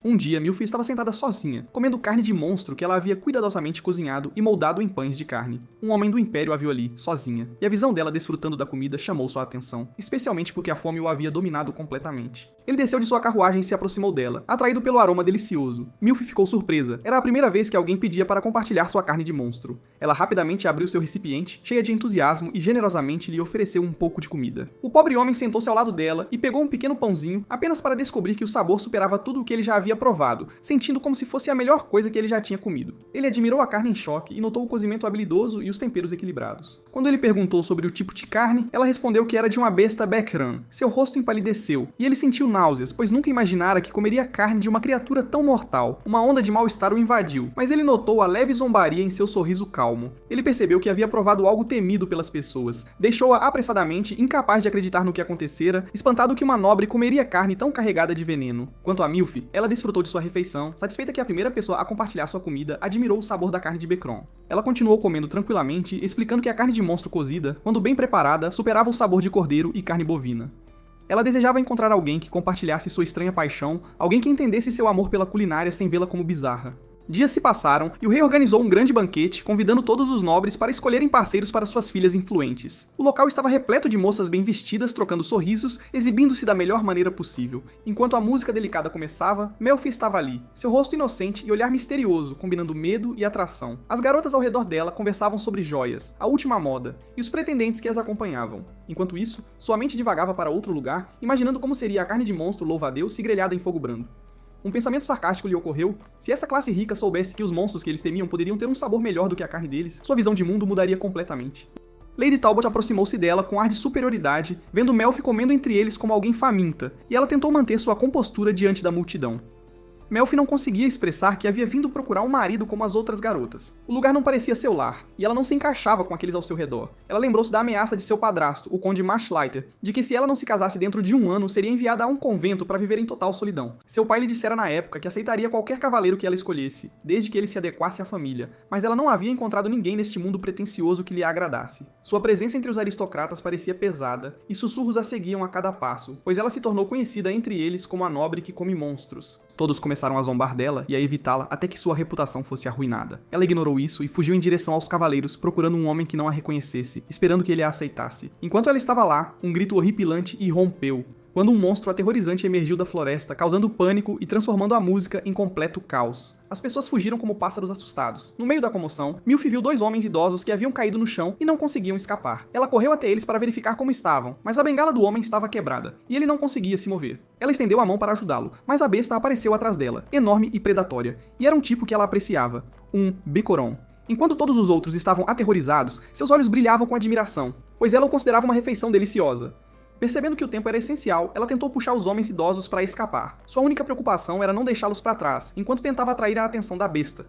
Um dia, Milfy estava sentada sozinha, comendo carne de monstro que ela havia cuidadosamente cozinhado e moldado em pães de carne. Um homem do Império a viu ali, sozinha, e a visão dela desfrutando da comida chamou sua atenção, especialmente porque a fome o havia dominado completamente. Ele desceu de sua carruagem e se aproximou dela, atraído pelo aroma delicioso. Milfy ficou surpresa. Era a primeira vez que alguém pedia para compartilhar sua carne de monstro. Ela rapidamente abriu seu recipiente, cheia de entusiasmo, e generosamente lhe ofereceu um pouco de comida. O pobre homem sentou-se ao lado dela e pegou um pequeno pãozinho, apenas para descobrir que o sabor superava tudo o que ele já havia provado, sentindo como se fosse a melhor coisa que ele já tinha comido. Ele admirou a carne em choque e notou o cozimento habilidoso e os temperos equilibrados. Quando ele perguntou sobre o tipo de carne, ela respondeu que era de uma besta Bekran. Seu rosto empalideceu, e ele sentiu náuseas, pois nunca imaginara que comeria carne de uma criatura tão mortal. Uma onda de mal-estar o invadiu, mas ele notou a leve zombaria em seu sorriso calmo. Ele percebeu que havia provado algo temido pelas pessoas. Deixou-a apressadamente, incapaz de acreditar no que acontecera, espantado que uma nobre comeria carne tão carregada de veneno. Quanto a Milfy, ela desfrutou de sua refeição, satisfeita que a primeira pessoa a compartilhar sua comida admirou o sabor da carne de Bekron. Ela continuou comendo tranquilamente, explicando que a carne de monstro cozida, quando bem preparada, superava o sabor de cordeiro e carne bovina. Ela desejava encontrar alguém que compartilhasse sua estranha paixão, alguém que entendesse seu amor pela culinária sem vê-la como bizarra. Dias se passaram e o rei organizou um grande banquete, convidando todos os nobres para escolherem parceiros para suas filhas influentes. O local estava repleto de moças bem vestidas, trocando sorrisos, exibindo-se da melhor maneira possível. Enquanto a música delicada começava, Melfi estava ali, seu rosto inocente e olhar misterioso, combinando medo e atração. As garotas ao redor dela conversavam sobre joias, a última moda, e os pretendentes que as acompanhavam. Enquanto isso, sua mente divagava para outro lugar, imaginando como seria a carne de monstro louva-a-Deus se grelhada em fogo brando. Um pensamento sarcástico lhe ocorreu: se essa classe rica soubesse que os monstros que eles temiam poderiam ter um sabor melhor do que a carne deles, sua visão de mundo mudaria completamente. Lady Talbot aproximou-se dela com ar de superioridade, vendo Melfi comendo entre eles como alguém faminta, e ela tentou manter sua compostura diante da multidão. Melfi não conseguia expressar que havia vindo procurar um marido como as outras garotas. O lugar não parecia seu lar, e ela não se encaixava com aqueles ao seu redor. Ela lembrou-se da ameaça de seu padrasto, o conde Marshlighter, de que se ela não se casasse dentro de um ano, seria enviada a um convento para viver em total solidão. Seu pai lhe dissera na época que aceitaria qualquer cavaleiro que ela escolhesse, desde que ele se adequasse à família, mas ela não havia encontrado ninguém neste mundo pretensioso que lhe agradasse. Sua presença entre os aristocratas parecia pesada, e sussurros a seguiam a cada passo, pois ela se tornou conhecida entre eles como a nobre que come monstros. Todos começaram a zombar dela e a evitá-la até que sua reputação fosse arruinada. Ela ignorou isso e fugiu em direção aos cavaleiros, procurando um homem que não a reconhecesse, esperando que ele a aceitasse. Enquanto ela estava lá, um grito horripilante irrompeu, quando um monstro aterrorizante emergiu da floresta, causando pânico e transformando a música em completo caos. As pessoas fugiram como pássaros assustados. No meio da comoção, Milfy viu dois homens idosos que haviam caído no chão e não conseguiam escapar. Ela correu até eles para verificar como estavam, mas a bengala do homem estava quebrada, e ele não conseguia se mover. Ela estendeu a mão para ajudá-lo, mas a besta apareceu atrás dela, enorme e predatória, e era um tipo que ela apreciava, um Becoron. Enquanto todos os outros estavam aterrorizados, seus olhos brilhavam com admiração, pois ela o considerava uma refeição deliciosa. Percebendo que o tempo era essencial, ela tentou puxar os homens idosos para escapar. Sua única preocupação era não deixá-los para trás, enquanto tentava atrair a atenção da besta.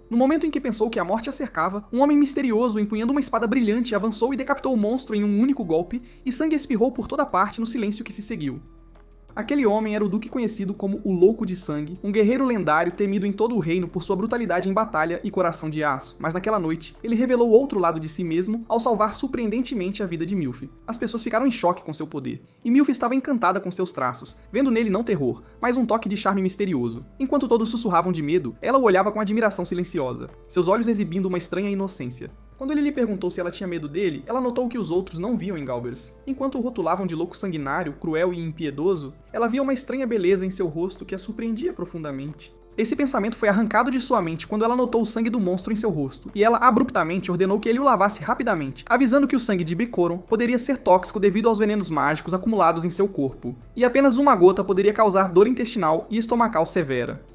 No momento em que pensou que a morte a cercava, um homem misterioso, empunhando uma espada brilhante, avançou e decapitou o monstro em um único golpe, e sangue espirrou por toda parte no silêncio que se seguiu. Aquele homem era o duque conhecido como o Louco de Sangue, um guerreiro lendário temido em todo o reino por sua brutalidade em batalha e coração de aço, mas naquela noite, ele revelou outro lado de si mesmo ao salvar surpreendentemente a vida de Milfy. As pessoas ficaram em choque com seu poder, e Milfy estava encantada com seus traços, vendo nele não terror, mas um toque de charme misterioso. Enquanto todos sussurravam de medo, ela o olhava com admiração silenciosa, seus olhos exibindo uma estranha inocência. Quando ele lhe perguntou se ela tinha medo dele, ela notou que os outros não viam em Galbers. Enquanto o rotulavam de louco sanguinário, cruel e impiedoso, ela via uma estranha beleza em seu rosto que a surpreendia profundamente. Esse pensamento foi arrancado de sua mente quando ela notou o sangue do monstro em seu rosto, e ela abruptamente ordenou que ele o lavasse rapidamente, avisando que o sangue de Becoron poderia ser tóxico devido aos venenos mágicos acumulados em seu corpo, e apenas uma gota poderia causar dor intestinal e estomacal severa.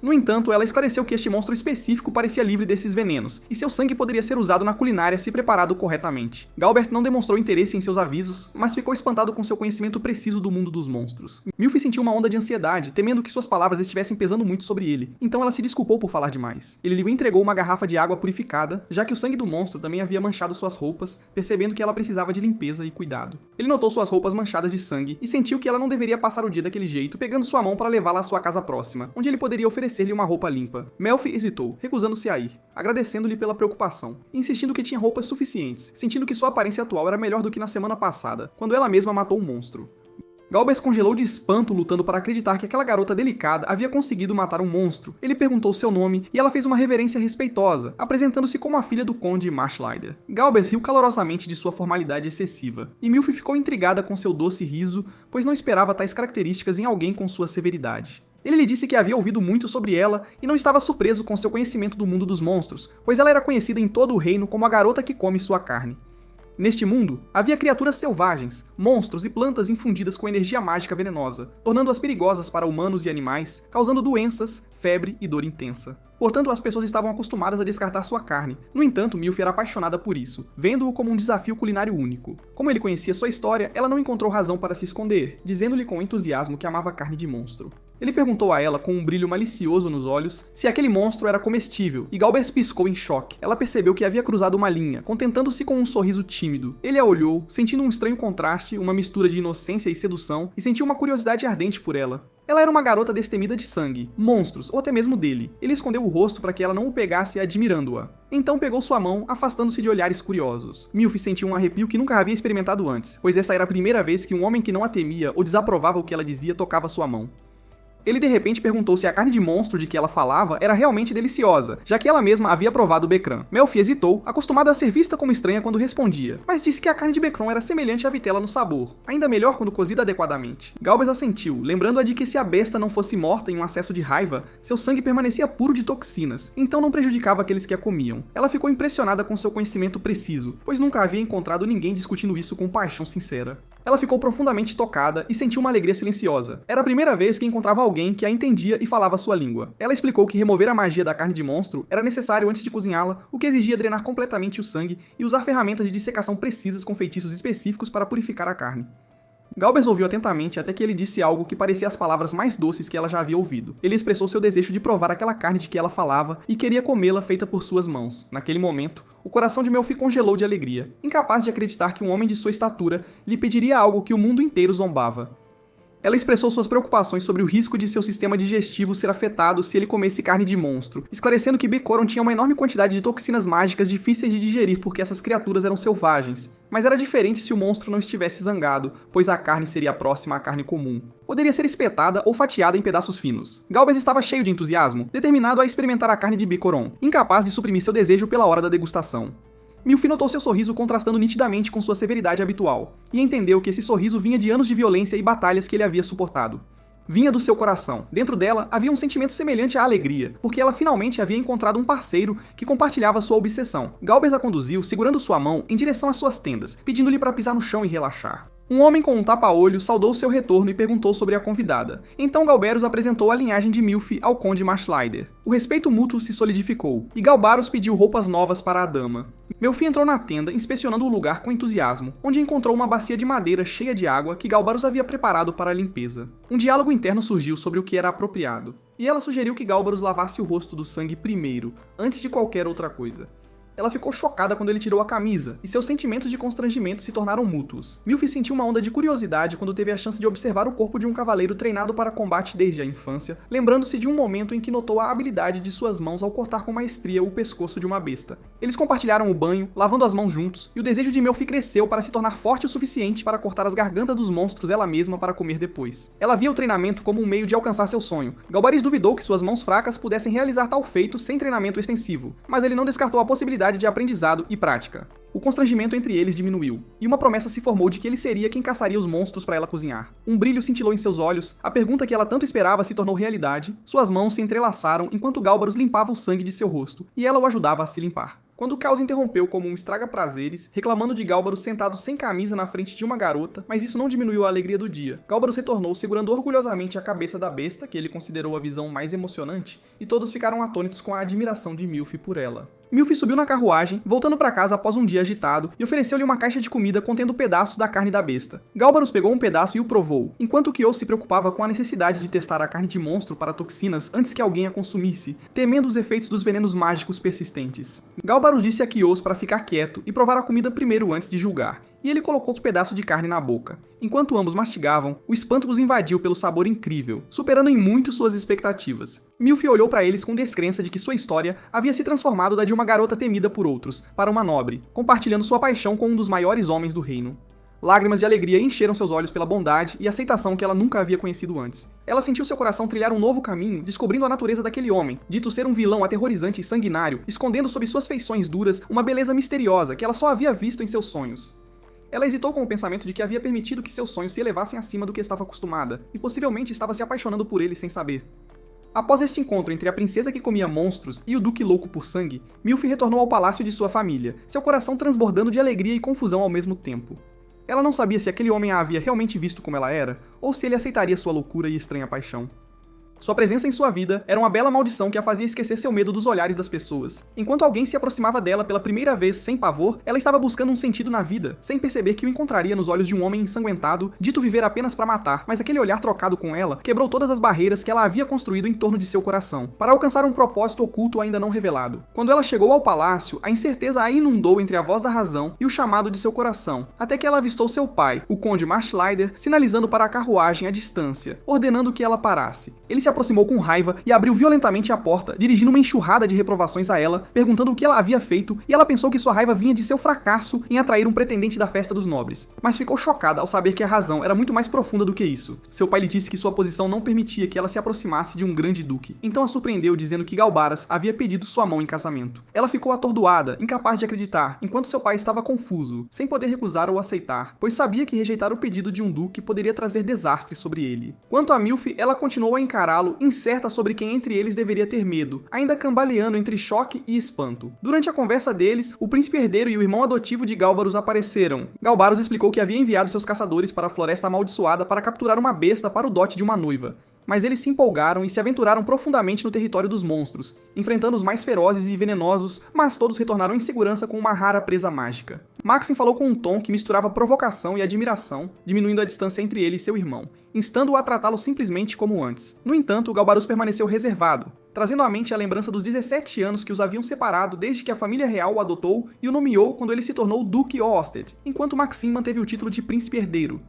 No entanto, ela esclareceu que este monstro específico parecia livre desses venenos, e seu sangue poderia ser usado na culinária se preparado corretamente. Galbert não demonstrou interesse em seus avisos, mas ficou espantado com seu conhecimento preciso do mundo dos monstros. Milfy sentiu uma onda de ansiedade, temendo que suas palavras estivessem pesando muito sobre ele, então ela se desculpou por falar demais. Ele lhe entregou uma garrafa de água purificada, já que o sangue do monstro também havia manchado suas roupas, percebendo que ela precisava de limpeza e cuidado. Ele notou suas roupas manchadas de sangue e sentiu que ela não deveria passar o dia daquele jeito, pegando sua mão para levá-la à sua casa próxima, onde ele poderia oferecer-lhe uma roupa limpa. Melfi hesitou, recusando-se a ir, agradecendo-lhe pela preocupação, e insistindo que tinha roupas suficientes, sentindo que sua aparência atual era melhor do que na semana passada, quando ela mesma matou um monstro. Galbers congelou de espanto lutando para acreditar que aquela garota delicada havia conseguido matar um monstro. Ele perguntou seu nome e ela fez uma reverência respeitosa, apresentando-se como a filha do conde Marshlider. Galbers riu calorosamente de sua formalidade excessiva, e Milf ficou intrigada com seu doce riso, pois não esperava tais características em alguém com sua severidade. Ele lhe disse que havia ouvido muito sobre ela e não estava surpreso com seu conhecimento do mundo dos monstros, pois ela era conhecida em todo o reino como a garota que come sua carne. Neste mundo, havia criaturas selvagens, monstros e plantas infundidas com energia mágica venenosa, tornando-as perigosas para humanos e animais, causando doenças, febre e dor intensa. Portanto, as pessoas estavam acostumadas a descartar sua carne. No entanto, Milf era apaixonada por isso, vendo-o como um desafio culinário único. Como ele conhecia sua história, ela não encontrou razão para se esconder, dizendo-lhe com entusiasmo que amava carne de monstro. Ele perguntou a ela, com um brilho malicioso nos olhos, se aquele monstro era comestível, e Galbers piscou em choque. Ela percebeu que havia cruzado uma linha, contentando-se com um sorriso tímido. Ele a olhou, sentindo um estranho contraste, uma mistura de inocência e sedução, e sentiu uma curiosidade ardente por ela. Ela era uma garota destemida de sangue, monstros, ou até mesmo dele. Ele escondeu o rosto para que ela não o pegasse admirando-a. Então pegou sua mão, afastando-se de olhares curiosos. Milf sentiu um arrepio que nunca havia experimentado antes, pois essa era a primeira vez que um homem que não a temia ou desaprovava o que ela dizia tocava sua mão. Ele de repente perguntou se a carne de monstro de que ela falava era realmente deliciosa, já que ela mesma havia provado o Bekran. Melfi hesitou, acostumada a ser vista como estranha quando respondia, mas disse que a carne de Bekran era semelhante à vitela no sabor, ainda melhor quando cozida adequadamente. Galbers assentiu, lembrando-a de que se a besta não fosse morta em um acesso de raiva, seu sangue permanecia puro de toxinas, então não prejudicava aqueles que a comiam. Ela ficou impressionada com seu conhecimento preciso, pois nunca havia encontrado ninguém discutindo isso com paixão sincera. Ela ficou profundamente tocada e sentiu uma alegria silenciosa. Era a primeira vez que encontrava alguém que a entendia e falava sua língua. Ela explicou que remover a magia da carne de monstro era necessário antes de cozinhá-la, o que exigia drenar completamente o sangue e usar ferramentas de dissecação precisas com feitiços específicos para purificar a carne. Galbers ouviu atentamente até que ele disse algo que parecia as palavras mais doces que ela já havia ouvido. Ele expressou seu desejo de provar aquela carne de que ela falava e queria comê-la feita por suas mãos. Naquele momento, o coração de Melfi congelou de alegria, incapaz de acreditar que um homem de sua estatura lhe pediria algo que o mundo inteiro zombava. Ela expressou suas preocupações sobre o risco de seu sistema digestivo ser afetado se ele comesse carne de monstro, esclarecendo que Becoron tinha uma enorme quantidade de toxinas mágicas difíceis de digerir porque essas criaturas eram selvagens. Mas era diferente se o monstro não estivesse zangado, pois a carne seria próxima à carne comum. Poderia ser espetada ou fatiada em pedaços finos. Galbers estava cheio de entusiasmo, determinado a experimentar a carne de Becoron, incapaz de suprimir seu desejo pela hora da degustação. Milfi notou seu sorriso contrastando nitidamente com sua severidade habitual, e entendeu que esse sorriso vinha de anos de violência e batalhas que ele havia suportado. Vinha do seu coração. Dentro dela havia um sentimento semelhante à alegria, porque ela finalmente havia encontrado um parceiro que compartilhava sua obsessão. Galbers a conduziu, segurando sua mão, em direção às suas tendas, pedindo-lhe para pisar no chão e relaxar. Um homem com um tapa-olho saudou seu retorno e perguntou sobre a convidada. Então Galberos apresentou a linhagem de Milfi ao conde Marshlider. O respeito mútuo se solidificou, e Galbaros pediu roupas novas para a dama. Melfi entrou na tenda, inspecionando o lugar com entusiasmo, onde encontrou uma bacia de madeira cheia de água que Galbaros havia preparado para a limpeza. Um diálogo interno surgiu sobre o que era apropriado, e ela sugeriu que Galbaros lavasse o rosto do sangue primeiro, antes de qualquer outra coisa. Ela ficou chocada quando ele tirou a camisa, e seus sentimentos de constrangimento se tornaram mútuos. Milfi sentiu uma onda de curiosidade quando teve a chance de observar o corpo de um cavaleiro treinado para combate desde a infância, lembrando-se de um momento em que notou a habilidade de suas mãos ao cortar com maestria o pescoço de uma besta. Eles compartilharam o banho, lavando as mãos juntos, e o desejo de Melfi cresceu para se tornar forte o suficiente para cortar as gargantas dos monstros ela mesma para comer depois. Ela via o treinamento como um meio de alcançar seu sonho. Galbaris duvidou que suas mãos fracas pudessem realizar tal feito sem treinamento extensivo, mas ele não descartou a possibilidade de aprendizado e prática. O constrangimento entre eles diminuiu, e uma promessa se formou de que ele seria quem caçaria os monstros para ela cozinhar. Um brilho cintilou em seus olhos, a pergunta que ela tanto esperava se tornou realidade, suas mãos se entrelaçaram enquanto Galbaros limpava o sangue de seu rosto, e ela o ajudava a se limpar. Quando o caos interrompeu como um estraga-prazeres, reclamando de Galbaros sentado sem camisa na frente de uma garota, mas isso não diminuiu a alegria do dia. Galbaros retornou segurando orgulhosamente a cabeça da besta, que ele considerou a visão mais emocionante, e todos ficaram atônitos com a admiração de Milfi por ela. Milfi subiu na carruagem, voltando para casa após um dia agitado, e ofereceu-lhe uma caixa de comida contendo pedaços da carne da besta. Galbaros pegou um pedaço e o provou, enquanto Kyo se preocupava com a necessidade de testar a carne de monstro para toxinas antes que alguém a consumisse, temendo os efeitos dos venenos mágicos persistentes. Galbaros disse a Kyos para ficar quieto e provar a comida primeiro antes de julgar, e ele colocou os pedaços de carne na boca. Enquanto ambos mastigavam, o espanto os invadiu pelo sabor incrível, superando em muito suas expectativas. Milfi olhou para eles com descrença de que sua história havia se transformado da de uma garota temida por outros, para uma nobre, compartilhando sua paixão com um dos maiores homens do reino. Lágrimas de alegria encheram seus olhos pela bondade e aceitação que ela nunca havia conhecido antes. Ela sentiu seu coração trilhar um novo caminho, descobrindo a natureza daquele homem, dito ser um vilão aterrorizante e sanguinário, escondendo sob suas feições duras uma beleza misteriosa que ela só havia visto em seus sonhos. Ela hesitou com o pensamento de que havia permitido que seus sonhos se elevassem acima do que estava acostumada, e possivelmente estava se apaixonando por ele sem saber. Após este encontro entre a princesa que comia monstros e o duque louco por sangue, Milf retornou ao palácio de sua família, seu coração transbordando de alegria e confusão ao mesmo tempo. Ela não sabia se aquele homem a havia realmente visto como ela era, ou se ele aceitaria sua loucura e estranha paixão. Sua presença em sua vida era uma bela maldição que a fazia esquecer seu medo dos olhares das pessoas. Enquanto alguém se aproximava dela pela primeira vez sem pavor, ela estava buscando um sentido na vida, sem perceber que o encontraria nos olhos de um homem ensanguentado, dito viver apenas para matar, mas aquele olhar trocado com ela quebrou todas as barreiras que ela havia construído em torno de seu coração, para alcançar um propósito oculto ainda não revelado. Quando ela chegou ao palácio, a incerteza a inundou entre a voz da razão e o chamado de seu coração, até que ela avistou seu pai, o conde Marshlider, sinalizando para a carruagem à distância, ordenando que ela parasse. Ele se aproximou com raiva e abriu violentamente a porta, dirigindo uma enxurrada de reprovações a ela, perguntando o que ela havia feito, e ela pensou que sua raiva vinha de seu fracasso em atrair um pretendente da festa dos nobres. Mas ficou chocada ao saber que a razão era muito mais profunda do que isso. Seu pai lhe disse que sua posição não permitia que ela se aproximasse de um grande duque. Então a surpreendeu dizendo que Galbaras havia pedido sua mão em casamento. Ela ficou atordoada, incapaz de acreditar, enquanto seu pai estava confuso, sem poder recusar ou aceitar, pois sabia que rejeitar o pedido de um duque poderia trazer desastres sobre ele. Quanto a Milf, ela continuou a encará-lo, incerta sobre quem entre eles deveria ter medo, ainda cambaleando entre choque e espanto. Durante a conversa deles, o príncipe herdeiro e o irmão adotivo de Galbaros apareceram. Galbaros explicou que havia enviado seus caçadores para a Floresta Amaldiçoada para capturar uma besta para o dote de uma noiva. Mas eles se empolgaram e se aventuraram profundamente no território dos monstros, enfrentando os mais ferozes e venenosos, mas todos retornaram em segurança com uma rara presa mágica. Maxim falou com um tom que misturava provocação e admiração, diminuindo a distância entre ele e seu irmão, instando-o a tratá-lo simplesmente como antes. No entanto, Galbarus permaneceu reservado, trazendo à mente a lembrança dos 17 anos que os haviam separado desde que a família real o adotou e o nomeou quando ele se tornou Duque Orsted, enquanto Maxim manteve o título de príncipe herdeiro.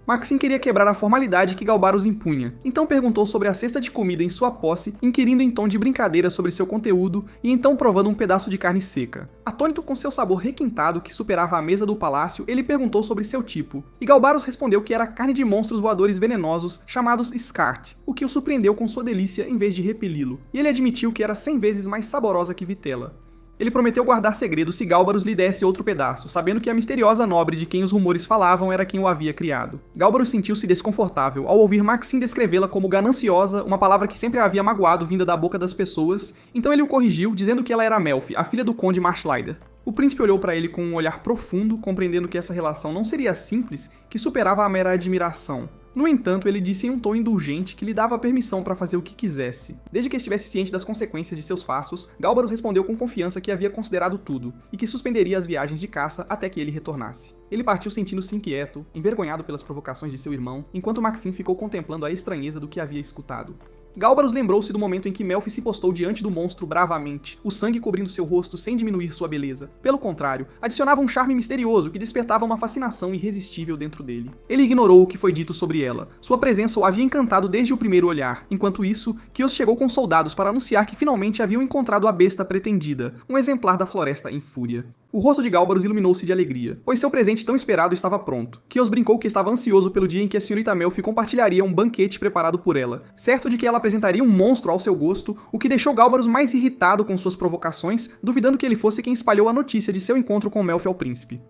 Maxim queria quebrar a formalidade que Galbaros impunha, então perguntou sobre a cesta de comida em sua posse, inquirindo em tom de brincadeira sobre seu conteúdo e então provando um pedaço de carne seca. Atônito com seu sabor requintado que superava a mesa do palácio, ele perguntou sobre seu tipo, e Galbaros respondeu que era carne de monstros voadores venenosos chamados Skart, o que o surpreendeu com sua delícia em vez de repeli-lo, e ele admitiu que era 100 vezes mais saborosa que vitela. Ele prometeu guardar segredo se Galbaros lhe desse outro pedaço, sabendo que a misteriosa nobre de quem os rumores falavam era quem o havia criado. Galbaros sentiu-se desconfortável ao ouvir Maxim descrevê-la como gananciosa, uma palavra que sempre a havia magoado vinda da boca das pessoas, então ele o corrigiu, dizendo que ela era Melfi, a filha do conde Marshlider. O príncipe olhou para ele com um olhar profundo, compreendendo que essa relação não seria simples, que superava a mera admiração. No entanto, ele disse em um tom indulgente que lhe dava permissão para fazer o que quisesse. Desde que estivesse ciente das consequências de seus passos, Galbaros respondeu com confiança que havia considerado tudo, e que suspenderia as viagens de caça até que ele retornasse. Ele partiu sentindo-se inquieto, envergonhado pelas provocações de seu irmão, enquanto Maxim ficou contemplando a estranheza do que havia escutado. Galbaros lembrou-se do momento em que Melfi se postou diante do monstro bravamente, o sangue cobrindo seu rosto sem diminuir sua beleza. Pelo contrário, adicionava um charme misterioso que despertava uma fascinação irresistível dentro dele. Ele ignorou o que foi dito sobre ela. Sua presença o havia encantado desde o primeiro olhar. Enquanto isso, Kios chegou com soldados para anunciar que finalmente haviam encontrado a besta pretendida, um exemplar da floresta em fúria. O rosto de Galbaros iluminou-se de alegria, pois seu presente tão esperado estava pronto. Kios brincou que estava ansioso pelo dia em que a senhorita Melfi compartilharia um banquete preparado por ela, certo de que ela apresentaria um monstro ao seu gosto, o que deixou Galbaros mais irritado com suas provocações, duvidando que ele fosse quem espalhou a notícia de seu encontro com Melfi ao príncipe.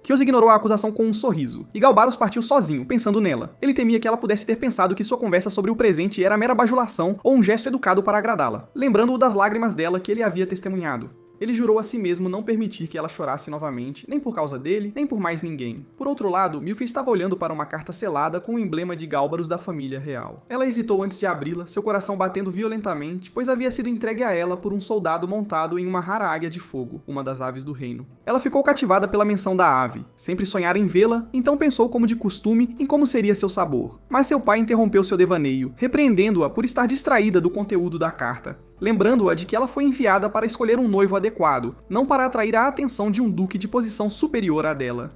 Kios ignorou a acusação com um sorriso, e Galbaros partiu sozinho, pensando nela. Ele temia que ela pudesse ter pensado que sua conversa sobre o presente era mera bajulação ou um gesto educado para agradá-la, lembrando-o das lágrimas dela que ele havia testemunhado. Ele jurou a si mesmo não permitir que ela chorasse novamente, nem por causa dele, nem por mais ninguém. Por outro lado, Milfi estava olhando para uma carta selada com o emblema de Galbaros da família real. Ela hesitou antes de abri-la, seu coração batendo violentamente, pois havia sido entregue a ela por um soldado montado em uma rara águia de fogo, uma das aves do reino. Ela ficou cativada pela menção da ave, sempre sonhara em vê-la, então pensou como de costume em como seria seu sabor. Mas seu pai interrompeu seu devaneio, repreendendo-a por estar distraída do conteúdo da carta, lembrando-a de que ela foi enviada para escolher um noivo adequado, não para atrair a atenção de um duque de posição superior à dela.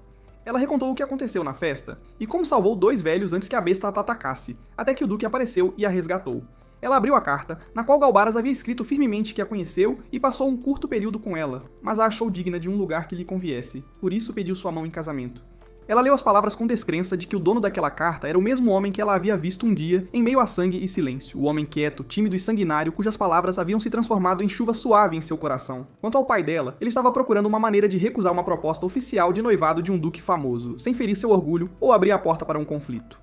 Ela recontou o que aconteceu na festa, e como salvou 2 velhos antes que a besta a atacasse, até que o duque apareceu e a resgatou. Ela abriu a carta, na qual Galbaras havia escrito firmemente que a conheceu e passou um curto período com ela, mas a achou digna de um lugar que lhe conviesse, por isso pediu sua mão em casamento. Ela leu as palavras com descrença de que o dono daquela carta era o mesmo homem que ela havia visto um dia em meio a sangue e silêncio, o homem quieto, tímido e sanguinário cujas palavras haviam se transformado em chuva suave em seu coração. Quanto ao pai dela, ele estava procurando uma maneira de recusar uma proposta oficial de noivado de um duque famoso, sem ferir seu orgulho ou abrir a porta para um conflito.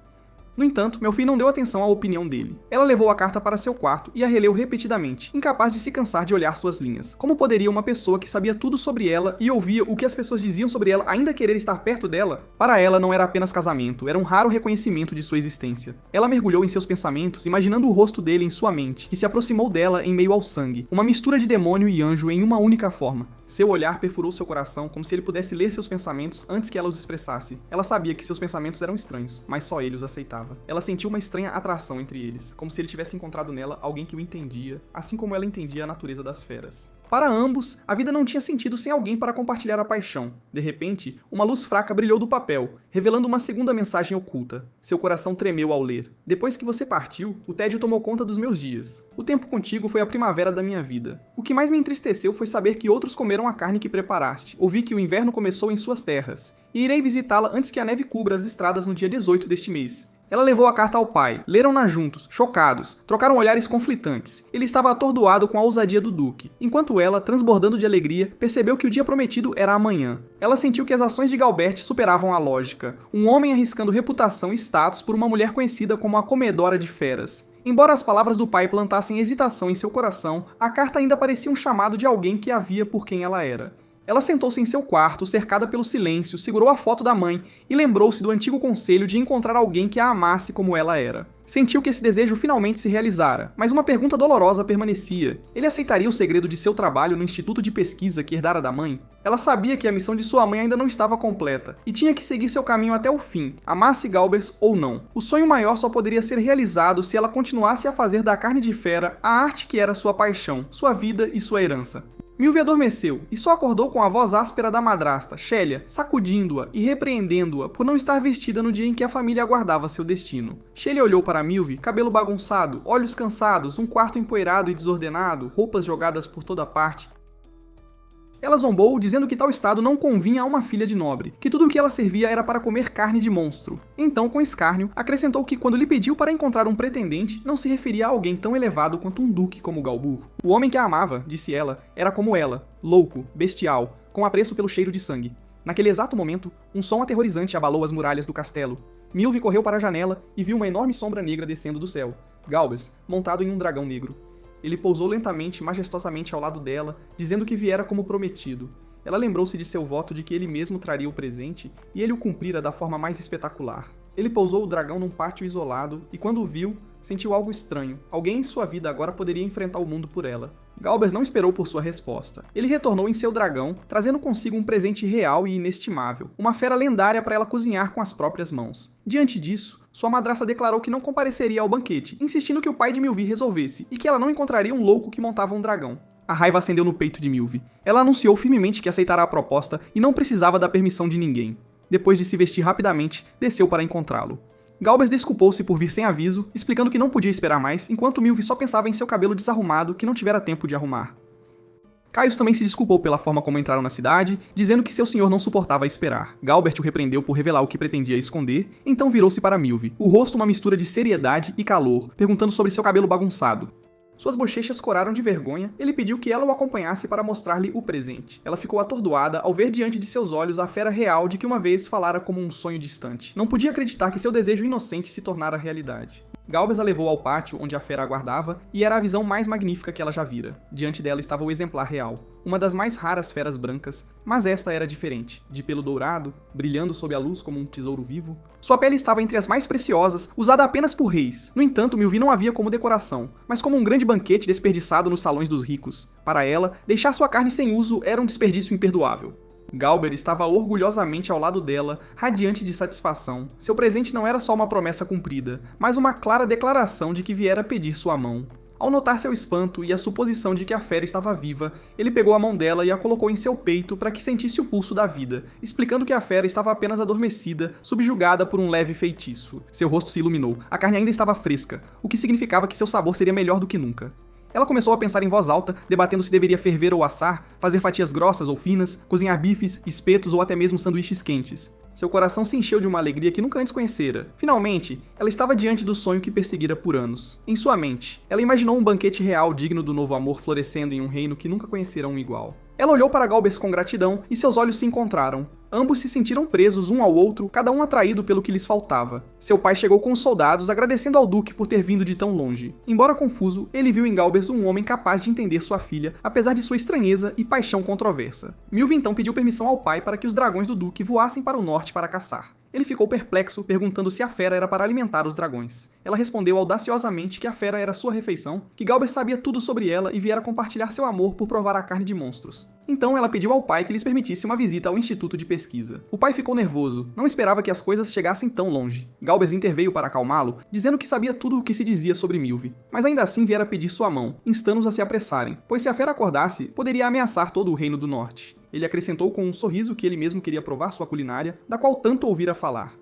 No entanto, Melfi não deu atenção à opinião dele. Ela levou a carta para seu quarto e a releu repetidamente, incapaz de se cansar de olhar suas linhas. Como poderia uma pessoa que sabia tudo sobre ela e ouvia o que as pessoas diziam sobre ela ainda querer estar perto dela? Para ela não era apenas casamento, era um raro reconhecimento de sua existência. Ela mergulhou em seus pensamentos, imaginando o rosto dele em sua mente, que se aproximou dela em meio ao sangue, uma mistura de demônio e anjo em uma única forma. Seu olhar perfurou seu coração como se ele pudesse ler seus pensamentos antes que ela os expressasse. Ela sabia que seus pensamentos eram estranhos, mas só ele os aceitava. Ela sentiu uma estranha atração entre eles, como se ele tivesse encontrado nela alguém que o entendia, assim como ela entendia a natureza das feras. Para ambos, a vida não tinha sentido sem alguém para compartilhar a paixão. De repente, uma luz fraca brilhou do papel, revelando uma segunda mensagem oculta. Seu coração tremeu ao ler. Depois que você partiu, o tédio tomou conta dos meus dias. O tempo contigo foi a primavera da minha vida. O que mais me entristeceu foi saber que outros comeram a carne que preparaste. Ouvi que o inverno começou em suas terras. E irei visitá-la antes que a neve cubra as estradas no dia 18 deste mês. Ela levou a carta ao pai, leram-na juntos, chocados, trocaram olhares conflitantes. Ele estava atordoado com a ousadia do duque, enquanto ela, transbordando de alegria, percebeu que o dia prometido era amanhã. Ela sentiu que as ações de Galbert superavam a lógica, um homem arriscando reputação e status por uma mulher conhecida como a comedora de feras. Embora as palavras do pai plantassem hesitação em seu coração, a carta ainda parecia um chamado de alguém que a via por quem ela era. Ela sentou-se em seu quarto, cercada pelo silêncio, segurou a foto da mãe e lembrou-se do antigo conselho de encontrar alguém que a amasse como ela era. Sentiu que esse desejo finalmente se realizara, mas uma pergunta dolorosa permanecia. Ele aceitaria o segredo de seu trabalho no instituto de pesquisa que herdara da mãe? Ela sabia que a missão de sua mãe ainda não estava completa, e tinha que seguir seu caminho até o fim, amasse Galbers ou não. O sonho maior só poderia ser realizado se ela continuasse a fazer da carne de fera a arte que era sua paixão, sua vida e sua herança. Milvi adormeceu e só acordou com a voz áspera da madrasta, Shelia, sacudindo-a e repreendendo-a por não estar vestida no dia em que a família aguardava seu destino. Shelia olhou para Milvi, cabelo bagunçado, olhos cansados, um quarto empoeirado e desordenado, roupas jogadas por toda parte. Ela zombou, dizendo que tal estado não convinha a uma filha de nobre, que tudo o que ela servia era para comer carne de monstro. Então, com escárnio, acrescentou que quando lhe pediu para encontrar um pretendente, não se referia a alguém tão elevado quanto um duque como Galbur. O homem que a amava, disse ela, era como ela, louco, bestial, com apreço pelo cheiro de sangue. Naquele exato momento, um som aterrorizante abalou as muralhas do castelo. Milvi correu para a janela e viu uma enorme sombra negra descendo do céu. Galbers, montado em um dragão negro. Ele pousou lentamente e majestosamente ao lado dela, dizendo que viera como prometido. Ela lembrou-se de seu voto de que ele mesmo traria o presente, e ele o cumprira da forma mais espetacular. Ele pousou o dragão num pátio isolado, e quando o viu, sentiu algo estranho. Alguém em sua vida agora poderia enfrentar o mundo por ela. Galbers não esperou por sua resposta. Ele retornou em seu dragão, trazendo consigo um presente real e inestimável, uma fera lendária para ela cozinhar com as próprias mãos. Diante disso, sua madrasta declarou que não compareceria ao banquete, insistindo que o pai de Milvi resolvesse, e que ela não encontraria um louco que montava um dragão. A raiva acendeu no peito de Milvi. Ela anunciou firmemente que aceitará a proposta e não precisava da permissão de ninguém. Depois de se vestir rapidamente, desceu para encontrá-lo. Galbers desculpou-se por vir sem aviso, explicando que não podia esperar mais, enquanto Milvi só pensava em seu cabelo desarrumado que não tivera tempo de arrumar. Caius também se desculpou pela forma como entraram na cidade, dizendo que seu senhor não suportava esperar. Galbert o repreendeu por revelar o que pretendia esconder, então virou-se para Milvi, o rosto uma mistura de seriedade e calor, perguntando sobre seu cabelo bagunçado. Suas bochechas coraram de vergonha, ele pediu que ela o acompanhasse para mostrar-lhe o presente. Ela ficou atordoada ao ver diante de seus olhos a fera real de que uma vez falara como um sonho distante. Não podia acreditar que seu desejo inocente se tornara realidade. Galbers a levou ao pátio onde a fera aguardava, e era a visão mais magnífica que ela já vira. Diante dela estava o exemplar real, uma das mais raras feras brancas, mas esta era diferente, de pelo dourado, brilhando sob a luz como um tesouro vivo. Sua pele estava entre as mais preciosas, usada apenas por reis. No entanto, Milvi não havia como decoração, mas como um grande banquete desperdiçado nos salões dos ricos. Para ela, deixar sua carne sem uso era um desperdício imperdoável. Galber estava orgulhosamente ao lado dela, radiante de satisfação. Seu presente não era só uma promessa cumprida, mas uma clara declaração de que viera pedir sua mão. Ao notar seu espanto e a suposição de que a fera estava viva, ele pegou a mão dela e a colocou em seu peito para que sentisse o pulso da vida, explicando que a fera estava apenas adormecida, subjugada por um leve feitiço. Seu rosto se iluminou, a carne ainda estava fresca, o que significava que seu sabor seria melhor do que nunca. Ela começou a pensar em voz alta, debatendo se deveria ferver ou assar, fazer fatias grossas ou finas, cozinhar bifes, espetos ou até mesmo sanduíches quentes. Seu coração se encheu de uma alegria que nunca antes conhecera. Finalmente, ela estava diante do sonho que perseguira por anos. Em sua mente, ela imaginou um banquete real digno do novo amor florescendo em um reino que nunca conhecera um igual. Ela olhou para Galbers com gratidão e seus olhos se encontraram. Ambos se sentiram presos um ao outro, cada um atraído pelo que lhes faltava. Seu pai chegou com os soldados, agradecendo ao duque por ter vindo de tão longe. Embora confuso, ele viu em Galbers um homem capaz de entender sua filha, apesar de sua estranheza e paixão controversa. Milve então pediu permissão ao pai para que os dragões do duque voassem para o norte para caçar. Ele ficou perplexo, perguntando se a fera era para alimentar os dragões. Ela respondeu audaciosamente que a fera era sua refeição, que Galbers sabia tudo sobre ela e viera compartilhar seu amor por provar a carne de monstros. Então ela pediu ao pai que lhes permitisse uma visita ao Instituto de Pesquisa. O pai ficou nervoso, não esperava que as coisas chegassem tão longe. Galbers interveio para acalmá-lo, dizendo que sabia tudo o que se dizia sobre Milve, mas ainda assim viera pedir sua mão, instando-os a se apressarem, pois se a fera acordasse, poderia ameaçar todo o Reino do Norte. Ele acrescentou com um sorriso que ele mesmo queria provar sua culinária, da qual tanto ouvira falar.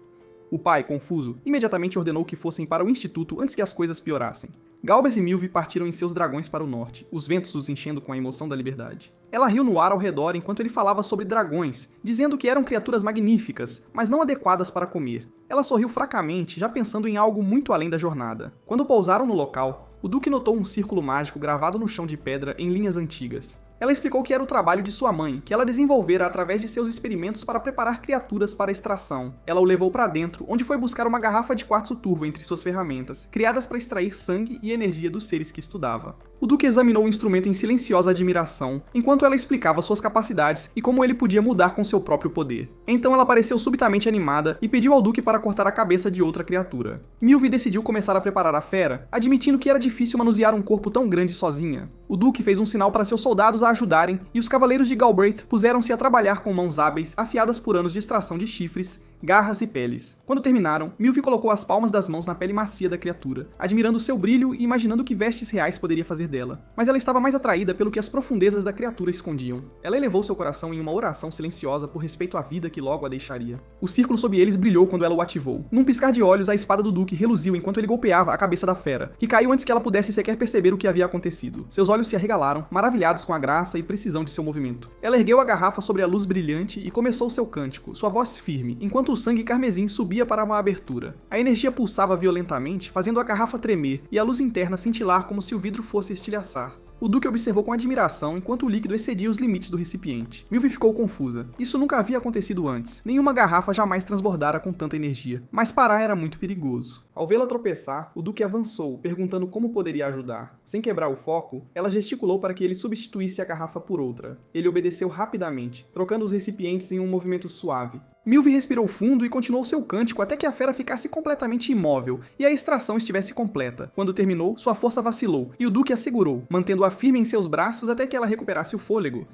O pai, confuso, imediatamente ordenou que fossem para o instituto antes que as coisas piorassem. Galbers e Milve partiram em seus dragões para o norte, os ventos os enchendo com a emoção da liberdade. Ela riu no ar ao redor enquanto ele falava sobre dragões, dizendo que eram criaturas magníficas, mas não adequadas para comer. Ela sorriu fracamente, já pensando em algo muito além da jornada. Quando pousaram no local, o duque notou um círculo mágico gravado no chão de pedra em linhas antigas. Ela explicou que era o trabalho de sua mãe, que ela desenvolvera através de seus experimentos para preparar criaturas para extração. Ela o levou para dentro, onde foi buscar uma garrafa de quartzo turvo entre suas ferramentas, criadas para extrair sangue e energia dos seres que estudava. O duque examinou o instrumento em silenciosa admiração, enquanto ela explicava suas capacidades e como ele podia mudar com seu próprio poder. Então ela pareceu subitamente animada e pediu ao duque para cortar a cabeça de outra criatura. Milve decidiu começar a preparar a fera, admitindo que era difícil manusear um corpo tão grande sozinha. O duque fez um sinal para seus soldados a ajudarem, e os cavaleiros de Galbraith puseram-se a trabalhar com mãos hábeis, afiadas por anos de extração de chifres, garras e peles. Quando terminaram, Milve colocou as palmas das mãos na pele macia da criatura, admirando seu brilho e imaginando que vestes reais poderia fazer dela. Mas ela estava mais atraída pelo que as profundezas da criatura escondiam. Ela elevou seu coração em uma oração silenciosa por respeito à vida que logo a deixaria. O círculo sob eles brilhou quando ela o ativou. Num piscar de olhos, a espada do duque reluziu enquanto ele golpeava a cabeça da fera, que caiu antes que ela pudesse sequer perceber o que havia acontecido. Seus olhos se arregalaram, maravilhados com a graça e precisão de seu movimento. Ela ergueu a garrafa sobre a luz brilhante e começou seu cântico, sua voz firme, enquanto o sangue carmesim subia para uma abertura. A energia pulsava violentamente, fazendo a garrafa tremer e a luz interna cintilar como se o vidro fosse estilhaçar. O duque observou com admiração enquanto o líquido excedia os limites do recipiente. Milve ficou confusa. Isso nunca havia acontecido antes. Nenhuma garrafa jamais transbordara com tanta energia. Mas parar era muito perigoso. Ao vê-la tropeçar, o duque avançou, perguntando como poderia ajudar. Sem quebrar o foco, ela gesticulou para que ele substituísse a garrafa por outra. Ele obedeceu rapidamente, trocando os recipientes em um movimento suave. Milve respirou fundo e continuou seu cântico até que a fera ficasse completamente imóvel e a extração estivesse completa. Quando terminou, sua força vacilou e o duque a segurou, mantendo-a firme em seus braços até que ela recuperasse o fôlego.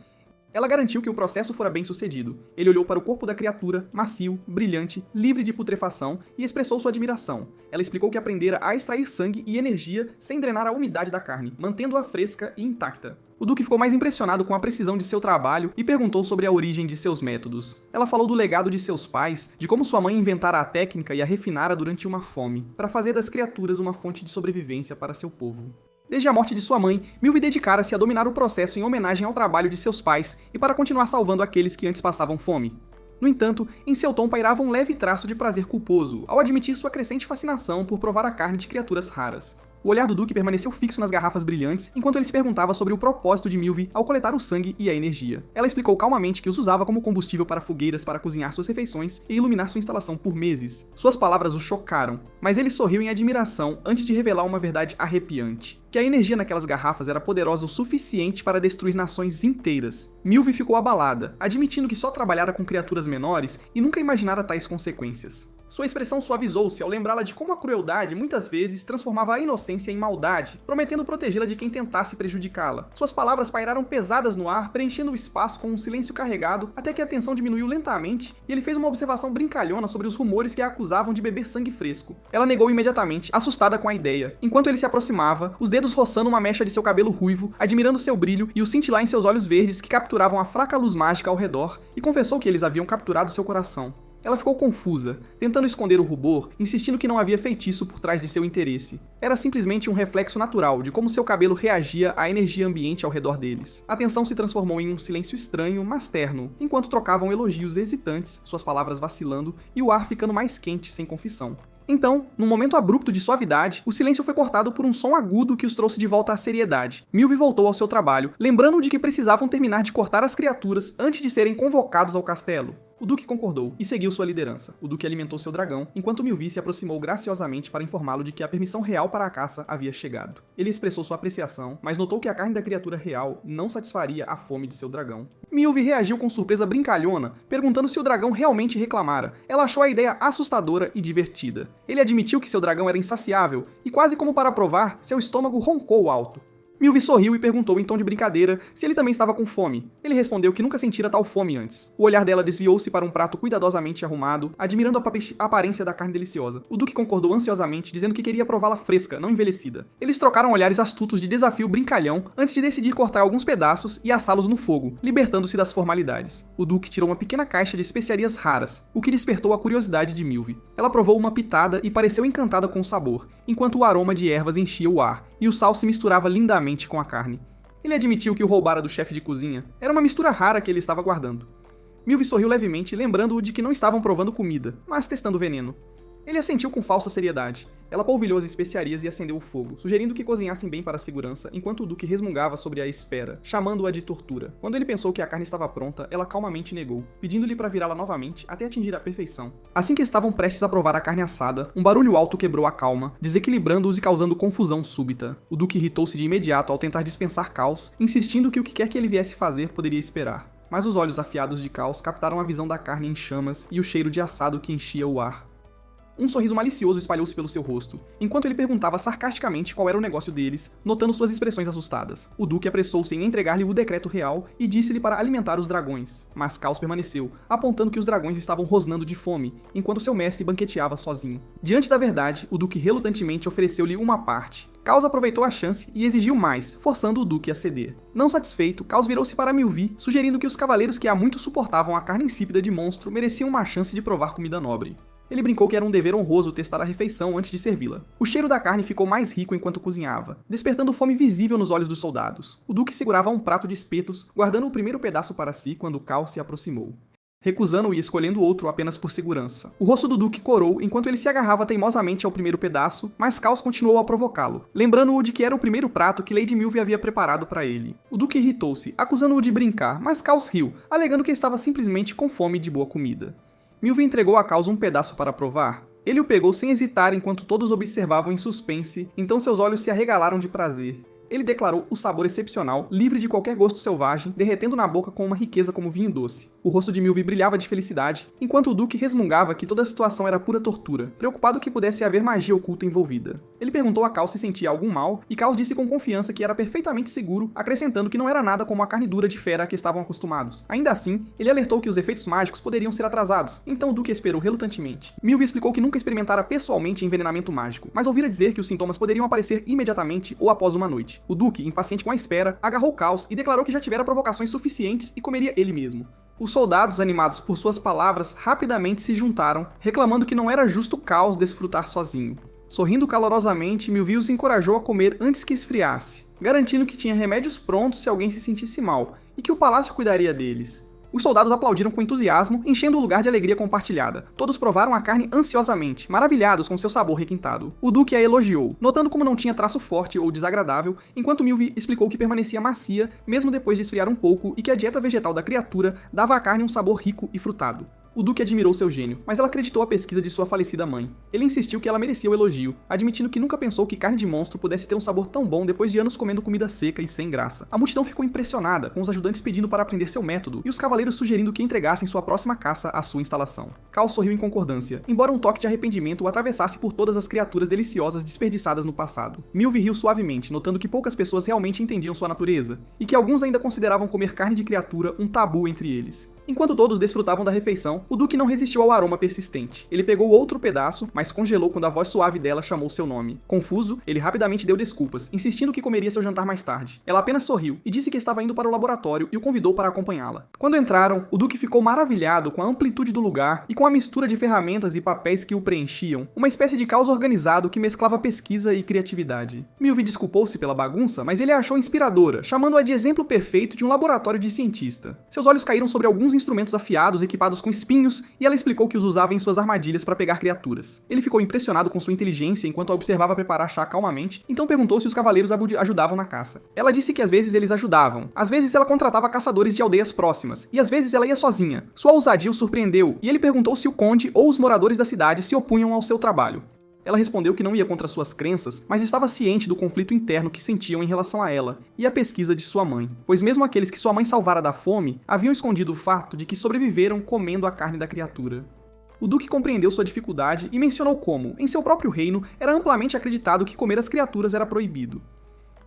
Ela garantiu que o processo fora bem sucedido. Ele olhou para o corpo da criatura, macio, brilhante, livre de putrefação, e expressou sua admiração. Ela explicou que aprendera a extrair sangue e energia sem drenar a umidade da carne, mantendo-a fresca e intacta. O duque ficou mais impressionado com a precisão de seu trabalho e perguntou sobre a origem de seus métodos. Ela falou do legado de seus pais, de como sua mãe inventara a técnica e a refinara durante uma fome, para fazer das criaturas uma fonte de sobrevivência para seu povo. Desde a morte de sua mãe, Milve dedicara-se a dominar o processo em homenagem ao trabalho de seus pais e para continuar salvando aqueles que antes passavam fome. No entanto, em seu tom pairava um leve traço de prazer culposo, ao admitir sua crescente fascinação por provar a carne de criaturas raras. O olhar do duque permaneceu fixo nas garrafas brilhantes, enquanto ele se perguntava sobre o propósito de Milve ao coletar o sangue e a energia. Ela explicou calmamente que os usava como combustível para fogueiras para cozinhar suas refeições e iluminar sua instalação por meses. Suas palavras o chocaram, mas ele sorriu em admiração antes de revelar uma verdade arrepiante. Que a energia naquelas garrafas era poderosa o suficiente para destruir nações inteiras. Milve ficou abalada, admitindo que só trabalhara com criaturas menores e nunca imaginara tais consequências. Sua expressão suavizou-se ao lembrá-la de como a crueldade muitas vezes transformava a inocência em maldade, prometendo protegê-la de quem tentasse prejudicá-la. Suas palavras pairaram pesadas no ar, preenchendo o espaço com um silêncio carregado, até que a tensão diminuiu lentamente e ele fez uma observação brincalhona sobre os rumores que a acusavam de beber sangue fresco. Ela negou imediatamente, assustada com a ideia. Enquanto ele se aproximava, os dedos roçando uma mecha de seu cabelo ruivo, admirando seu brilho e o cintilar em seus olhos verdes que capturavam a fraca luz mágica ao redor, e confessou que eles haviam capturado seu coração. Ela ficou confusa, tentando esconder o rubor, insistindo que não havia feitiço por trás de seu interesse. Era simplesmente um reflexo natural de como seu cabelo reagia à energia ambiente ao redor deles. A tensão se transformou em um silêncio estranho, mas terno, enquanto trocavam elogios hesitantes, suas palavras vacilando e o ar ficando mais quente sem confissão. Então, num momento abrupto de suavidade, o silêncio foi cortado por um som agudo que os trouxe de volta à seriedade. Milvi voltou ao seu trabalho, lembrando de que precisavam terminar de cortar as criaturas antes de serem convocados ao castelo. O Duque concordou e seguiu sua liderança. O Duque alimentou seu dragão, enquanto Milvi se aproximou graciosamente para informá-lo de que a permissão real para a caça havia chegado. Ele expressou sua apreciação, mas notou que a carne da criatura real não satisfaria a fome de seu dragão. Milvi reagiu com surpresa brincalhona, perguntando se o dragão realmente reclamara. Ela achou a ideia assustadora e divertida. Ele admitiu que seu dragão era insaciável, e quase como para provar, seu estômago roncou alto. Milvi sorriu e perguntou em tom de brincadeira se ele também estava com fome. Ele respondeu que nunca sentira tal fome antes. O olhar dela desviou-se para um prato cuidadosamente arrumado, admirando a aparência da carne deliciosa. O Duque concordou ansiosamente, dizendo que queria prová-la fresca, não envelhecida. Eles trocaram olhares astutos de desafio brincalhão antes de decidir cortar alguns pedaços e assá-los no fogo, libertando-se das formalidades. O Duque tirou uma pequena caixa de especiarias raras, o que despertou a curiosidade de Milvi. Ela provou uma pitada e pareceu encantada com o sabor, enquanto o aroma de ervas enchia o ar, e o sal se misturava lindamente com a carne. Ele admitiu que o roubara do chefe de cozinha. Era uma mistura rara que ele estava guardando. Milvi sorriu levemente, lembrando-o de que não estavam provando comida, mas testando veneno. Ele assentiu com falsa seriedade. Ela polvilhou as especiarias e acendeu o fogo, sugerindo que cozinhassem bem para a segurança, enquanto o Duque resmungava sobre a espera, chamando-a de tortura. Quando ele pensou que a carne estava pronta, ela calmamente negou, pedindo-lhe para virá-la novamente até atingir a perfeição. Assim que estavam prestes a provar a carne assada, um barulho alto quebrou a calma, desequilibrando-os e causando confusão súbita. O Duque irritou-se de imediato ao tentar dispensar Caos, insistindo que o que quer que ele viesse fazer poderia esperar. Mas os olhos afiados de Caos captaram a visão da carne em chamas e o cheiro de assado que enchia o ar. Um sorriso malicioso espalhou-se pelo seu rosto, enquanto ele perguntava sarcasticamente qual era o negócio deles, notando suas expressões assustadas. O Duque apressou-se em entregar-lhe o decreto real e disse-lhe para alimentar os dragões, mas Caos permaneceu, apontando que os dragões estavam rosnando de fome, enquanto seu mestre banqueteava sozinho. Diante da verdade, o Duque relutantemente ofereceu-lhe uma parte. Caos aproveitou a chance e exigiu mais, forçando o Duque a ceder. Não satisfeito, Caos virou-se para Milvi, sugerindo que os cavaleiros que há muito suportavam a carne insípida de monstro mereciam uma chance de provar comida nobre. Ele brincou que era um dever honroso testar a refeição antes de servi-la. O cheiro da carne ficou mais rico enquanto cozinhava, despertando fome visível nos olhos dos soldados. O Duque segurava um prato de espetos, guardando o primeiro pedaço para si quando Caos se aproximou, recusando e escolhendo outro apenas por segurança. O rosto do Duque corou enquanto ele se agarrava teimosamente ao primeiro pedaço, mas Caos continuou a provocá-lo, lembrando-o de que era o primeiro prato que Lady Milvi havia preparado para ele. O Duque irritou-se, acusando-o de brincar, mas Caos riu, alegando que estava simplesmente com fome de boa comida. Milvi entregou a Caos um pedaço para provar. Ele o pegou sem hesitar enquanto todos observavam em suspense, então seus olhos se arregalaram de prazer. Ele declarou o sabor excepcional, livre de qualquer gosto selvagem, derretendo na boca com uma riqueza como vinho doce. O rosto de Milvi brilhava de felicidade, enquanto o Duque resmungava que toda a situação era pura tortura, preocupado que pudesse haver magia oculta envolvida. Ele perguntou a Caos se sentia algum mal, e Caos disse com confiança que era perfeitamente seguro, acrescentando que não era nada como a carne dura de fera a que estavam acostumados. Ainda assim, ele alertou que os efeitos mágicos poderiam ser atrasados, então o Duque esperou relutantemente. Milvi explicou que nunca experimentara pessoalmente envenenamento mágico, mas ouvira dizer que os sintomas poderiam aparecer imediatamente ou após uma noite. O Duque, impaciente com a espera, agarrou Caos e declarou que já tivera provocações suficientes e comeria ele mesmo. Os soldados, animados por suas palavras, rapidamente se juntaram, reclamando que não era justo Caos desfrutar sozinho. Sorrindo calorosamente, Milvi os encorajou a comer antes que esfriasse, garantindo que tinha remédios prontos se alguém se sentisse mal, e que o palácio cuidaria deles. Os soldados aplaudiram com entusiasmo, enchendo o lugar de alegria compartilhada. Todos provaram a carne ansiosamente, maravilhados com seu sabor requintado. O Duque a elogiou, notando como não tinha traço forte ou desagradável, enquanto Milvi explicou que permanecia macia, mesmo depois de esfriar um pouco, e que a dieta vegetal da criatura dava à carne um sabor rico e frutado. O Duque admirou seu gênio, mas ela acreditou a pesquisa de sua falecida mãe. Ele insistiu que ela merecia o elogio, admitindo que nunca pensou que carne de monstro pudesse ter um sabor tão bom depois de anos comendo comida seca e sem graça. A multidão ficou impressionada, com os ajudantes pedindo para aprender seu método, e os cavaleiros sugerindo que entregassem sua próxima caça à sua instalação. Caos sorriu em concordância, embora um toque de arrependimento o atravessasse por todas as criaturas deliciosas desperdiçadas no passado. Milvi riu suavemente, notando que poucas pessoas realmente entendiam sua natureza, e que alguns ainda consideravam comer carne de criatura um tabu entre eles. Enquanto todos desfrutavam da refeição, o Duque não resistiu ao aroma persistente. Ele pegou outro pedaço, mas congelou quando a voz suave dela chamou seu nome. Confuso, ele rapidamente deu desculpas, insistindo que comeria seu jantar mais tarde. Ela apenas sorriu e disse que estava indo para o laboratório e o convidou para acompanhá-la. Quando entraram, o Duque ficou maravilhado com a amplitude do lugar e com a mistura de ferramentas e papéis que o preenchiam, uma espécie de caos organizado que mesclava pesquisa e criatividade. Milvie desculpou-se pela bagunça, mas ele a achou inspiradora, chamando-a de exemplo perfeito de um laboratório de cientista. Seus olhos caíram sobre alguns instrumentos afiados equipados com espinhos e ela explicou que os usava em suas armadilhas para pegar criaturas. Ele ficou impressionado com sua inteligência enquanto a observava preparar chá calmamente, então perguntou se os cavaleiros ajudavam na caça. Ela disse que às vezes eles ajudavam, às vezes ela contratava caçadores de aldeias próximas, e às vezes ela ia sozinha. Sua ousadia o surpreendeu, e ele perguntou se o conde ou os moradores da cidade se opunham ao seu trabalho. Ela respondeu que não ia contra suas crenças, mas estava ciente do conflito interno que sentiam em relação a ela e à pesquisa de sua mãe, pois mesmo aqueles que sua mãe salvara da fome haviam escondido o fato de que sobreviveram comendo a carne da criatura. O Duque compreendeu sua dificuldade e mencionou como, em seu próprio reino, era amplamente acreditado que comer as criaturas era proibido.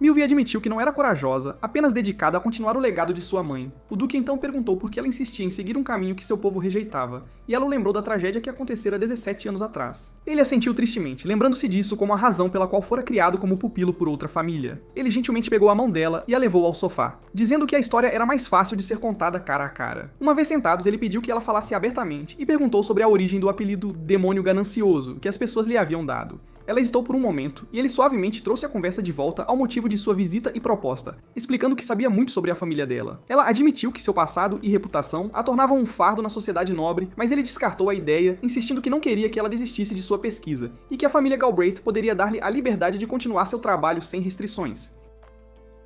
Milvie admitiu que não era corajosa, apenas dedicada a continuar o legado de sua mãe. O Duque então perguntou por que ela insistia em seguir um caminho que seu povo rejeitava, e ela o lembrou da tragédia que acontecera 17 anos atrás. Ele a sentiu tristemente, lembrando-se disso como a razão pela qual fora criado como pupilo por outra família. Ele gentilmente pegou a mão dela e a levou ao sofá, dizendo que a história era mais fácil de ser contada cara a cara. Uma vez sentados, ele pediu que ela falasse abertamente e perguntou sobre a origem do apelido Demônio Ganancioso que as pessoas lhe haviam dado. Ela hesitou por um momento, e ele suavemente trouxe a conversa de volta ao motivo de sua visita e proposta, explicando que sabia muito sobre a família dela. Ela admitiu que seu passado e reputação a tornavam um fardo na sociedade nobre, mas ele descartou a ideia, insistindo que não queria que ela desistisse de sua pesquisa, e que a família Galbraith poderia dar-lhe a liberdade de continuar seu trabalho sem restrições.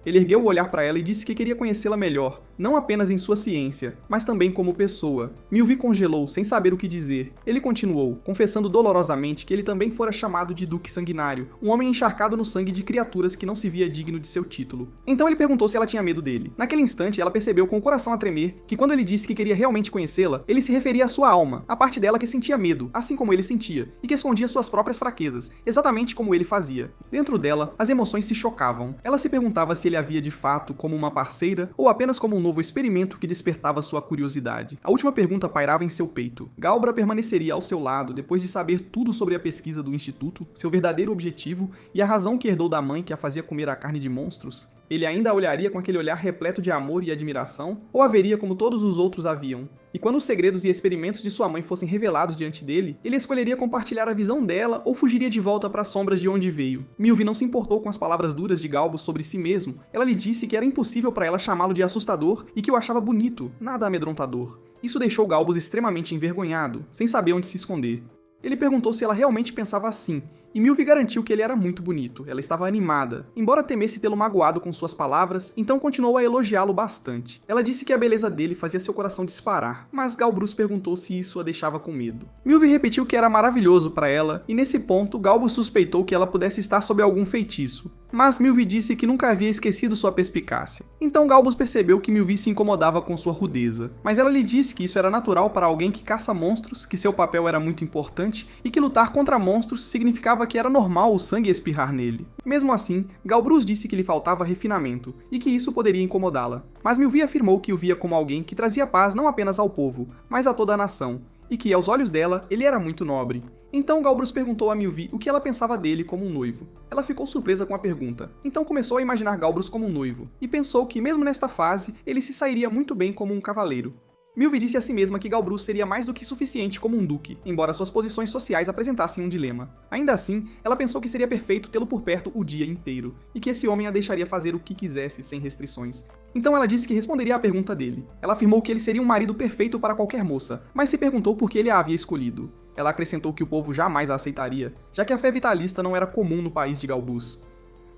Ele ergueu o olhar para ela e disse que queria conhecê-la melhor, não apenas em sua ciência, mas também como pessoa. Milvie congelou, sem saber o que dizer. Ele continuou, confessando dolorosamente que ele também fora chamado de Duque Sanguinário, um homem encharcado no sangue de criaturas que não se via digno de seu título. Então ele perguntou se ela tinha medo dele. Naquele instante, ela percebeu com o coração a tremer que quando ele disse que queria realmente conhecê-la, ele se referia à sua alma, a parte dela que sentia medo, assim como ele sentia, e que escondia suas próprias fraquezas, exatamente como ele fazia. Dentro dela, as emoções se chocavam. Ela se perguntava se ele havia de fato como uma parceira ou apenas como um novo experimento que despertava sua curiosidade. A última pergunta pairava em seu peito. Galbra permaneceria ao seu lado depois de saber tudo sobre a pesquisa do Instituto, seu verdadeiro objetivo e a razão que herdou da mãe que a fazia comer a carne de monstros? Ele ainda a olharia com aquele olhar repleto de amor e admiração, ou a veria como todos os outros haviam? E quando os segredos e experimentos de sua mãe fossem revelados diante dele, ele escolheria compartilhar a visão dela ou fugiria de volta para as sombras de onde veio? Milvie não se importou com as palavras duras de Galbus sobre si mesmo. Ela lhe disse que era impossível para ela chamá-lo de assustador e que o achava bonito, nada amedrontador. Isso deixou Galbus extremamente envergonhado, sem saber onde se esconder. Ele perguntou se ela realmente pensava assim, e Milvie garantiu que ele era muito bonito, ela estava animada. Embora temesse tê-lo magoado com suas palavras, então continuou a elogiá-lo bastante. Ela disse que a beleza dele fazia seu coração disparar, mas Galbrus perguntou se isso a deixava com medo. Milvie repetiu que era maravilhoso para ela, e nesse ponto Galbrus suspeitou que ela pudesse estar sob algum feitiço. Mas Milvie disse que nunca havia esquecido sua perspicácia. Então Galbrus percebeu que Milvie se incomodava com sua rudeza, mas ela lhe disse que isso era natural para alguém que caça monstros, que seu papel era muito importante, e que lutar contra monstros significava que era normal o sangue espirrar nele. Mesmo assim, Galbrus disse que lhe faltava refinamento, e que isso poderia incomodá-la. Mas Milvie afirmou que o via como alguém que trazia paz não apenas ao povo, mas a toda a nação, e que, aos olhos dela, ele era muito nobre. Então Galbrus perguntou a Milvie o que ela pensava dele como um noivo. Ela ficou surpresa com a pergunta, então começou a imaginar Galbrus como um noivo, e pensou que mesmo nesta fase, ele se sairia muito bem como um cavaleiro. Milvie disse a si mesma que Galbrus seria mais do que suficiente como um duque, embora suas posições sociais apresentassem um dilema. Ainda assim, ela pensou que seria perfeito tê-lo por perto o dia inteiro, e que esse homem a deixaria fazer o que quisesse, sem restrições. Então ela disse que responderia à pergunta dele. Ela afirmou que ele seria um marido perfeito para qualquer moça, mas se perguntou por que ele a havia escolhido. Ela acrescentou que o povo jamais a aceitaria, já que a fé vitalista não era comum no país de Galbus.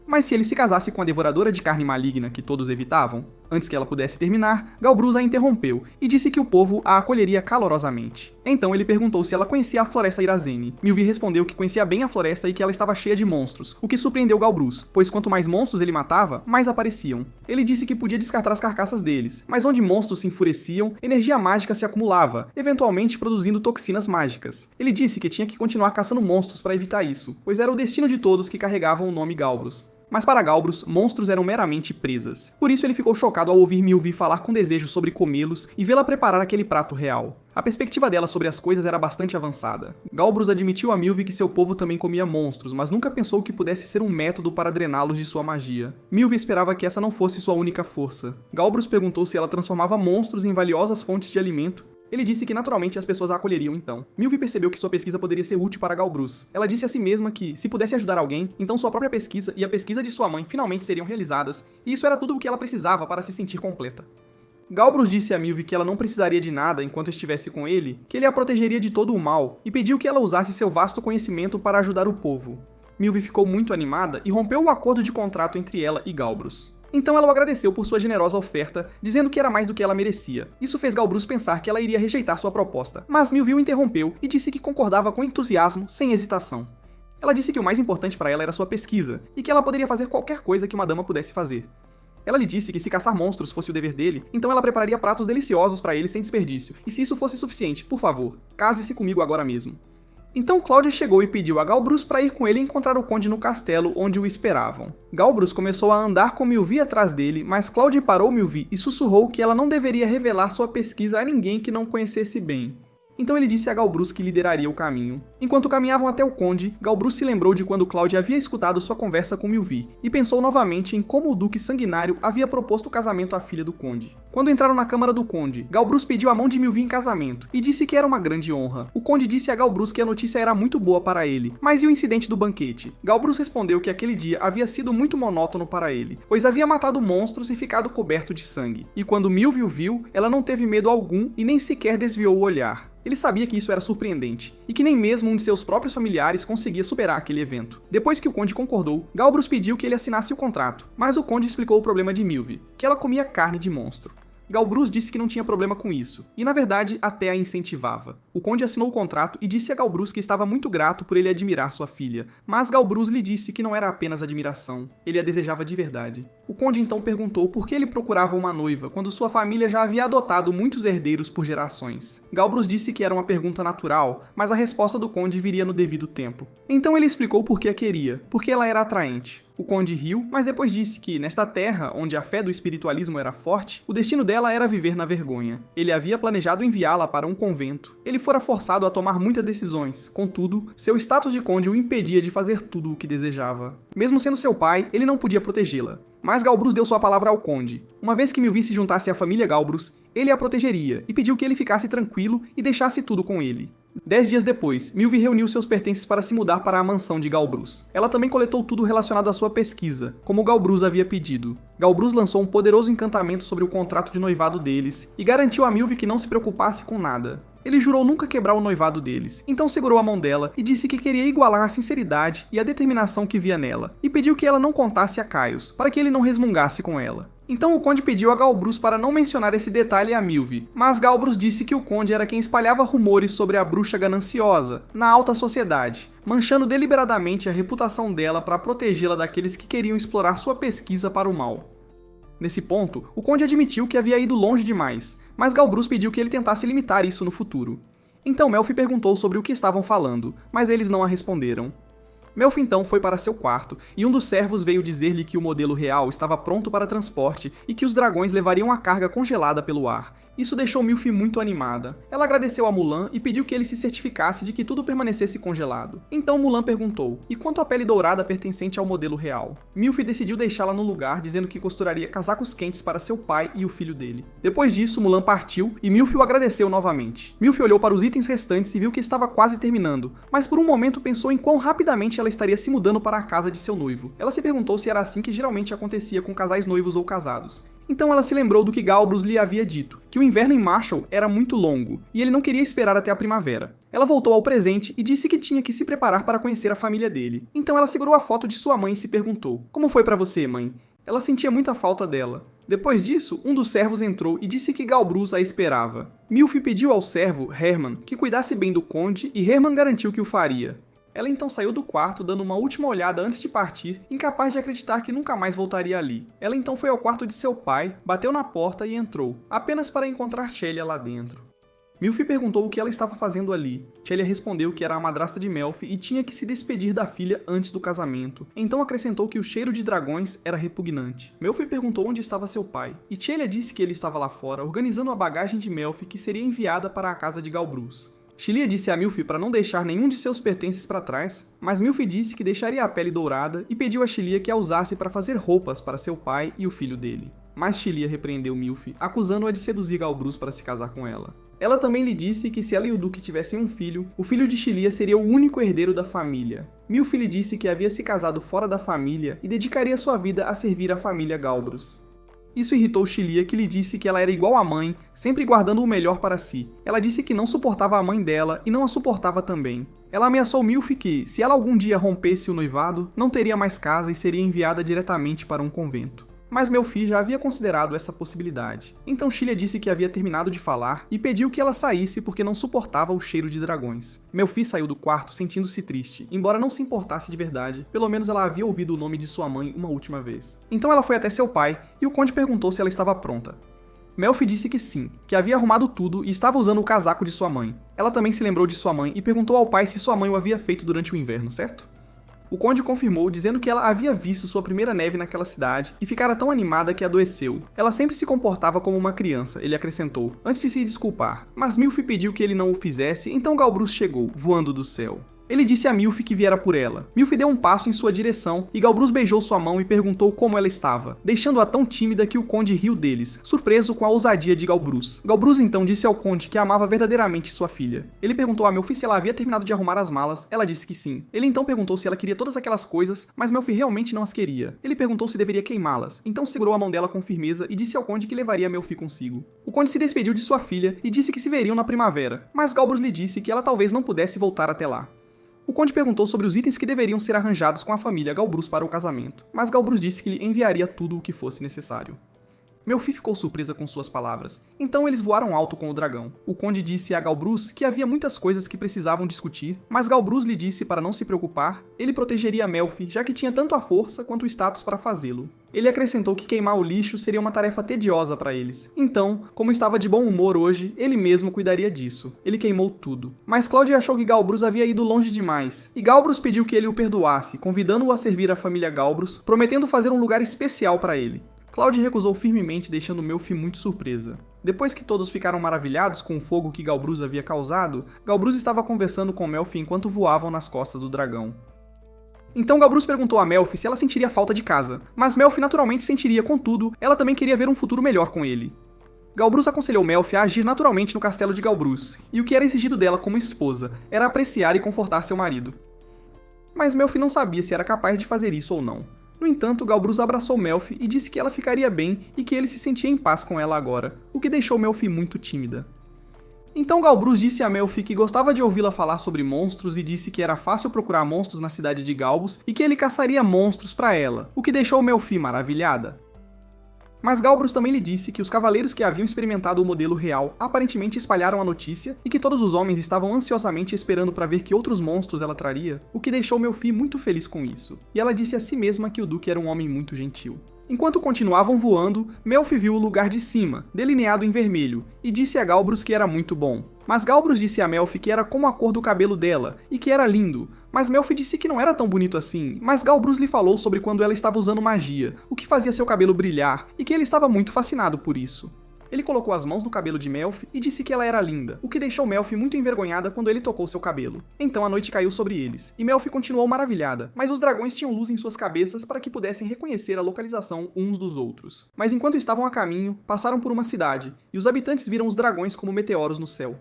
Mas se ele se casasse com a devoradora de carne maligna que todos evitavam? Antes que ela pudesse terminar, Galbrus a interrompeu e disse que o povo a acolheria calorosamente. Então ele perguntou se ela conhecia a floresta Irazene. Milvie respondeu que conhecia bem a floresta e que ela estava cheia de monstros, o que surpreendeu Galbrus, pois quanto mais monstros ele matava, mais apareciam. Ele disse que podia descartar as carcaças deles, mas onde monstros se enfureciam, energia mágica se acumulava, eventualmente produzindo toxinas mágicas. Ele disse que tinha que continuar caçando monstros para evitar isso, pois era o destino de todos que carregavam o nome Galbrus. Mas para Galbrus, monstros eram meramente presas. Por isso ele ficou chocado ao ouvir Milvi falar com desejo sobre comê-los e vê-la preparar aquele prato real. A perspectiva dela sobre as coisas era bastante avançada. Galbrus admitiu a Milvi que seu povo também comia monstros, mas nunca pensou que pudesse ser um método para drená-los de sua magia. Milvi esperava que essa não fosse sua única força. Galbrus perguntou se ela transformava monstros em valiosas fontes de alimento. Ele disse que naturalmente as pessoas a acolheriam então. Milvi percebeu que sua pesquisa poderia ser útil para Galbrus. Ela disse a si mesma que, se pudesse ajudar alguém, então sua própria pesquisa e a pesquisa de sua mãe finalmente seriam realizadas, e isso era tudo o que ela precisava para se sentir completa. Galbrus disse a Milvi que ela não precisaria de nada enquanto estivesse com ele, que ele a protegeria de todo o mal, e pediu que ela usasse seu vasto conhecimento para ajudar o povo. Milvi ficou muito animada e rompeu o acordo de contrato entre ela e Galbrus. Então ela o agradeceu por sua generosa oferta, dizendo que era mais do que ela merecia. Isso fez Galbrus pensar que ela iria rejeitar sua proposta, mas Milvi o interrompeu e disse que concordava com entusiasmo, sem hesitação. Ela disse que o mais importante para ela era sua pesquisa, e que ela poderia fazer qualquer coisa que uma dama pudesse fazer. Ela lhe disse que se caçar monstros fosse o dever dele, então ela prepararia pratos deliciosos para ele sem desperdício, e se isso fosse suficiente, por favor, case-se comigo agora mesmo. Então Cláudia chegou e pediu a Galbrus para ir com ele encontrar o conde no castelo, onde o esperavam. Galbrus começou a andar com Milvi atrás dele, mas Cláudia parou Milvi e sussurrou que ela não deveria revelar sua pesquisa a ninguém que não conhecesse bem. Então ele disse a Galbrus que lideraria o caminho. Enquanto caminhavam até o conde, Galbrus se lembrou de quando Cláudia havia escutado sua conversa com Milvi, e pensou novamente em como o duque sanguinário havia proposto o casamento à filha do conde. Quando entraram na câmara do conde, Galbrus pediu a mão de Milvi em casamento, e disse que era uma grande honra. O conde disse a Galbrus que a notícia era muito boa para ele, mas e o incidente do banquete? Galbrus respondeu que aquele dia havia sido muito monótono para ele, pois havia matado monstros e ficado coberto de sangue. E quando Milvi o viu, ela não teve medo algum e nem sequer desviou o olhar. Ele sabia que isso era surpreendente, e que nem mesmo um de seus próprios familiares conseguia superar aquele evento. Depois que o conde concordou, Galbrus pediu que ele assinasse o contrato, mas o conde explicou o problema de Milvi, que ela comia carne de monstro. Galbrus disse que não tinha problema com isso, e na verdade até a incentivava. O conde assinou o contrato e disse a Galbrus que estava muito grato por ele admirar sua filha, mas Galbrus lhe disse que não era apenas admiração, ele a desejava de verdade. O conde então perguntou por que ele procurava uma noiva, quando sua família já havia adotado muitos herdeiros por gerações. Galbrus disse que era uma pergunta natural, mas a resposta do conde viria no devido tempo. Então ele explicou por que a queria, porque ela era atraente. O conde riu, mas depois disse que, nesta terra, onde a fé do espiritualismo era forte, o destino dela era viver na vergonha. Ele havia planejado enviá-la para um convento. Ele fora forçado a tomar muitas decisões, contudo, seu status de conde o impedia de fazer tudo o que desejava. Mesmo sendo seu pai, ele não podia protegê-la. Mas Galbrus deu sua palavra ao conde. Uma vez que Milvi se juntasse à família Galbrus, ele a protegeria e pediu que ele ficasse tranquilo e deixasse tudo com ele. 10 dias depois, Milvi reuniu seus pertences para se mudar para a mansão de Galbrus. Ela também coletou tudo relacionado à sua pesquisa, como Galbrus havia pedido. Galbrus lançou um poderoso encantamento sobre o contrato de noivado deles e garantiu a Milvi que não se preocupasse com nada. Ele jurou nunca quebrar o noivado deles, então segurou a mão dela e disse que queria igualar a sinceridade e a determinação que via nela, e pediu que ela não contasse a Caius, para que ele não resmungasse com ela. Então o conde pediu a Galbrus para não mencionar esse detalhe a Milvi, mas Galbrus disse que o conde era quem espalhava rumores sobre a bruxa gananciosa, na alta sociedade, manchando deliberadamente a reputação dela para protegê-la daqueles que queriam explorar sua pesquisa para o mal. Nesse ponto, o conde admitiu que havia ido longe demais, mas Galbrus pediu que ele tentasse limitar isso no futuro. Então Melfi perguntou sobre o que estavam falando, mas eles não a responderam. Melfi então foi para seu quarto, e um dos servos veio dizer-lhe que o modelo real estava pronto para transporte e que os dragões levariam a carga congelada pelo ar. Isso deixou Milfi muito animada. Ela agradeceu a Mulan e pediu que ele se certificasse de que tudo permanecesse congelado. Então Mulan perguntou, e quanto à pele dourada pertencente ao modelo real? Milfi decidiu deixá-la no lugar, dizendo que costuraria casacos quentes para seu pai e o filho dele. Depois disso, Mulan partiu e Milfi o agradeceu novamente. Milfi olhou para os itens restantes e viu que estava quase terminando, mas por um momento pensou em quão rapidamente ela estaria se mudando para a casa de seu noivo. Ela se perguntou se era assim que geralmente acontecia com casais noivos ou casados. Então ela se lembrou do que Galbrus lhe havia dito, que o inverno em Marshall era muito longo, e ele não queria esperar até a primavera. Ela voltou ao presente e disse que tinha que se preparar para conhecer a família dele. Então ela segurou a foto de sua mãe e se perguntou, como foi para você, mãe? Ela sentia muita falta dela. Depois disso, um dos servos entrou e disse que Galbrus a esperava. Milfi pediu ao servo, Herman, que cuidasse bem do conde, e Herman garantiu que o faria. Ela então saiu do quarto, dando uma última olhada antes de partir, incapaz de acreditar que nunca mais voltaria ali. Ela então foi ao quarto de seu pai, bateu na porta e entrou, apenas para encontrar Shelia lá dentro. Milfi perguntou o que ela estava fazendo ali. Chelia respondeu que era a madrasta de Melfi e tinha que se despedir da filha antes do casamento. Então acrescentou que o cheiro de dragões era repugnante. Melfi perguntou onde estava seu pai, e Chelia disse que ele estava lá fora, organizando a bagagem de Melfi que seria enviada para a casa de Galbruz. Chelia disse a Milfi para não deixar nenhum de seus pertences para trás, mas Milfi disse que deixaria a pele dourada e pediu a Chelia que a usasse para fazer roupas para seu pai e o filho dele. Mas Chelia repreendeu Milfi, acusando-a de seduzir Galbruz para se casar com ela. Ela também lhe disse que se ela e o duque tivessem um filho, o filho de Chelia seria o único herdeiro da família. Milfi lhe disse que havia se casado fora da família e dedicaria sua vida a servir a família Galbruz. Isso irritou Chelia, que lhe disse que ela era igual à mãe, sempre guardando o melhor para si. Ela disse que não suportava a mãe dela e não a suportava também. Ela ameaçou Milfi que, se ela algum dia rompesse o noivado, não teria mais casa e seria enviada diretamente para um convento. Mas Melfi já havia considerado essa possibilidade. Então Chelia disse que havia terminado de falar e pediu que ela saísse porque não suportava o cheiro de dragões. Melfi saiu do quarto sentindo-se triste, embora não se importasse de verdade, pelo menos ela havia ouvido o nome de sua mãe uma última vez. Então ela foi até seu pai e o conde perguntou se ela estava pronta. Melfi disse que sim, que havia arrumado tudo e estava usando o casaco de sua mãe. Ela também se lembrou de sua mãe e perguntou ao pai se sua mãe o havia feito durante o inverno, certo? O conde confirmou, dizendo que ela havia visto sua primeira neve naquela cidade e ficara tão animada que adoeceu. Ela sempre se comportava como uma criança, ele acrescentou, antes de se desculpar. Mas Milfi pediu que ele não o fizesse, então Galbruz chegou, voando do céu. Ele disse a Milfi que viera por ela. Milfi deu um passo em sua direção e Galbruz beijou sua mão e perguntou como ela estava, deixando-a tão tímida que o conde riu deles, surpreso com a ousadia de Galbruz. Galbruz então disse ao conde que amava verdadeiramente sua filha. Ele perguntou a Milfi se ela havia terminado de arrumar as malas, ela disse que sim. Ele então perguntou se ela queria todas aquelas coisas, mas Milfi realmente não as queria. Ele perguntou se deveria queimá-las, então segurou a mão dela com firmeza e disse ao conde que levaria Milfi consigo. O conde se despediu de sua filha e disse que se veriam na primavera, mas Galbruz lhe disse que ela talvez não pudesse voltar até lá. O conde perguntou sobre os itens que deveriam ser arranjados com a família Galbruz para o casamento, mas Galbruz disse que lhe enviaria tudo o que fosse necessário. Melfi ficou surpresa com suas palavras, então eles voaram alto com o dragão. O conde disse a Galbruz que havia muitas coisas que precisavam discutir, mas Galbruz lhe disse para não se preocupar, ele protegeria Melfi, já que tinha tanto a força quanto o status para fazê-lo. Ele acrescentou que queimar o lixo seria uma tarefa tediosa para eles. Então, como estava de bom humor hoje, ele mesmo cuidaria disso. Ele queimou tudo. Mas Claudia achou que Galbruz havia ido longe demais, e Galbruz pediu que ele o perdoasse, convidando-o a servir a família Galbruz, prometendo fazer um lugar especial para ele. Claudia recusou firmemente, deixando Melfi muito surpresa. Depois que todos ficaram maravilhados com o fogo que Galbruz havia causado, Galbruz estava conversando com Melfi enquanto voavam nas costas do dragão. Então Galbruz perguntou a Melfi se ela sentiria falta de casa, mas Melfi naturalmente sentiria, contudo, ela também queria ver um futuro melhor com ele. Galbruz aconselhou Melfi a agir naturalmente no castelo de Galbruz, e o que era exigido dela como esposa era apreciar e confortar seu marido. Mas Melfi não sabia se era capaz de fazer isso ou não. No entanto, Galbruz abraçou Melfi e disse que ela ficaria bem e que ele se sentia em paz com ela agora, o que deixou Melfi muito tímida. Então Galbruz disse a Melfi que gostava de ouvi-la falar sobre monstros e disse que era fácil procurar monstros na cidade de Galbus e que ele caçaria monstros para ela, o que deixou Melfi maravilhada. Mas Galbruz também lhe disse que os cavaleiros que haviam experimentado o modelo real aparentemente espalharam a notícia e que todos os homens estavam ansiosamente esperando para ver que outros monstros ela traria, o que deixou Melfi muito feliz com isso. E ela disse a si mesma que o duque era um homem muito gentil. Enquanto continuavam voando, Melfi viu o lugar de cima, delineado em vermelho, e disse a Galbruz que era muito bom. Mas Galbruz disse a Melfi que era como a cor do cabelo dela, e que era lindo, mas Melfi disse que não era tão bonito assim, mas Galbruz lhe falou sobre quando ela estava usando magia, o que fazia seu cabelo brilhar, e que ele estava muito fascinado por isso. Ele colocou as mãos no cabelo de Melfi e disse que ela era linda, o que deixou Melfi muito envergonhada quando ele tocou seu cabelo. Então a noite caiu sobre eles, e Melfi continuou maravilhada, mas os dragões tinham luz em suas cabeças para que pudessem reconhecer a localização uns dos outros. Mas enquanto estavam a caminho, passaram por uma cidade, e os habitantes viram os dragões como meteoros no céu.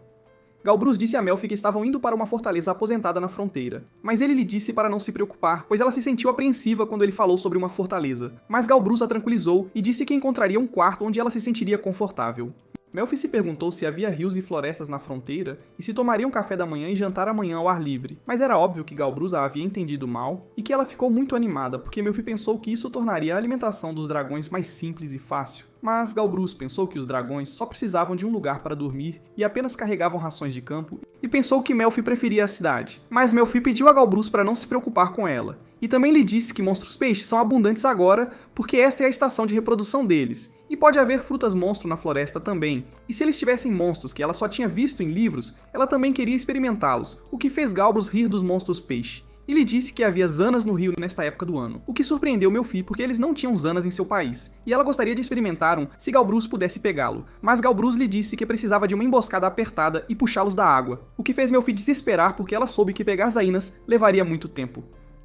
Galbruz disse a Melfi que estavam indo para uma fortaleza aposentada na fronteira, mas ele lhe disse para não se preocupar, pois ela se sentiu apreensiva quando ele falou sobre uma fortaleza. Mas Galbruz a tranquilizou e disse que encontraria um quarto onde ela se sentiria confortável. Melfi se perguntou se havia rios e florestas na fronteira e se tomariam café da manhã e jantar amanhã ao ar livre, mas era óbvio que Galbruz a havia entendido mal e que ela ficou muito animada porque Melfi pensou que isso tornaria a alimentação dos dragões mais simples e fácil. Mas Galbruz pensou que os dragões só precisavam de um lugar para dormir e apenas carregavam rações de campo, e pensou que Melfi preferia a cidade. Mas Melfi pediu a Galbruz para não se preocupar com ela, E também lhe disse que monstros-peixes são abundantes agora porque esta é a estação de reprodução deles. E pode haver frutas-monstro na floresta também. E se eles tivessem monstros que ela só tinha visto em livros, ela também queria experimentá-los, o que fez Galbrus rir dos monstros-peixe. E lhe disse que havia zanas no rio nesta época do ano, o que surpreendeu Melfi porque eles não tinham zanas em seu país, e ela gostaria de experimentar um se Galbrus pudesse pegá-lo, mas Galbrus lhe disse que precisava de uma emboscada apertada e puxá-los da água, o que fez Melfi desesperar porque ela soube que pegar Zainas levaria muito tempo.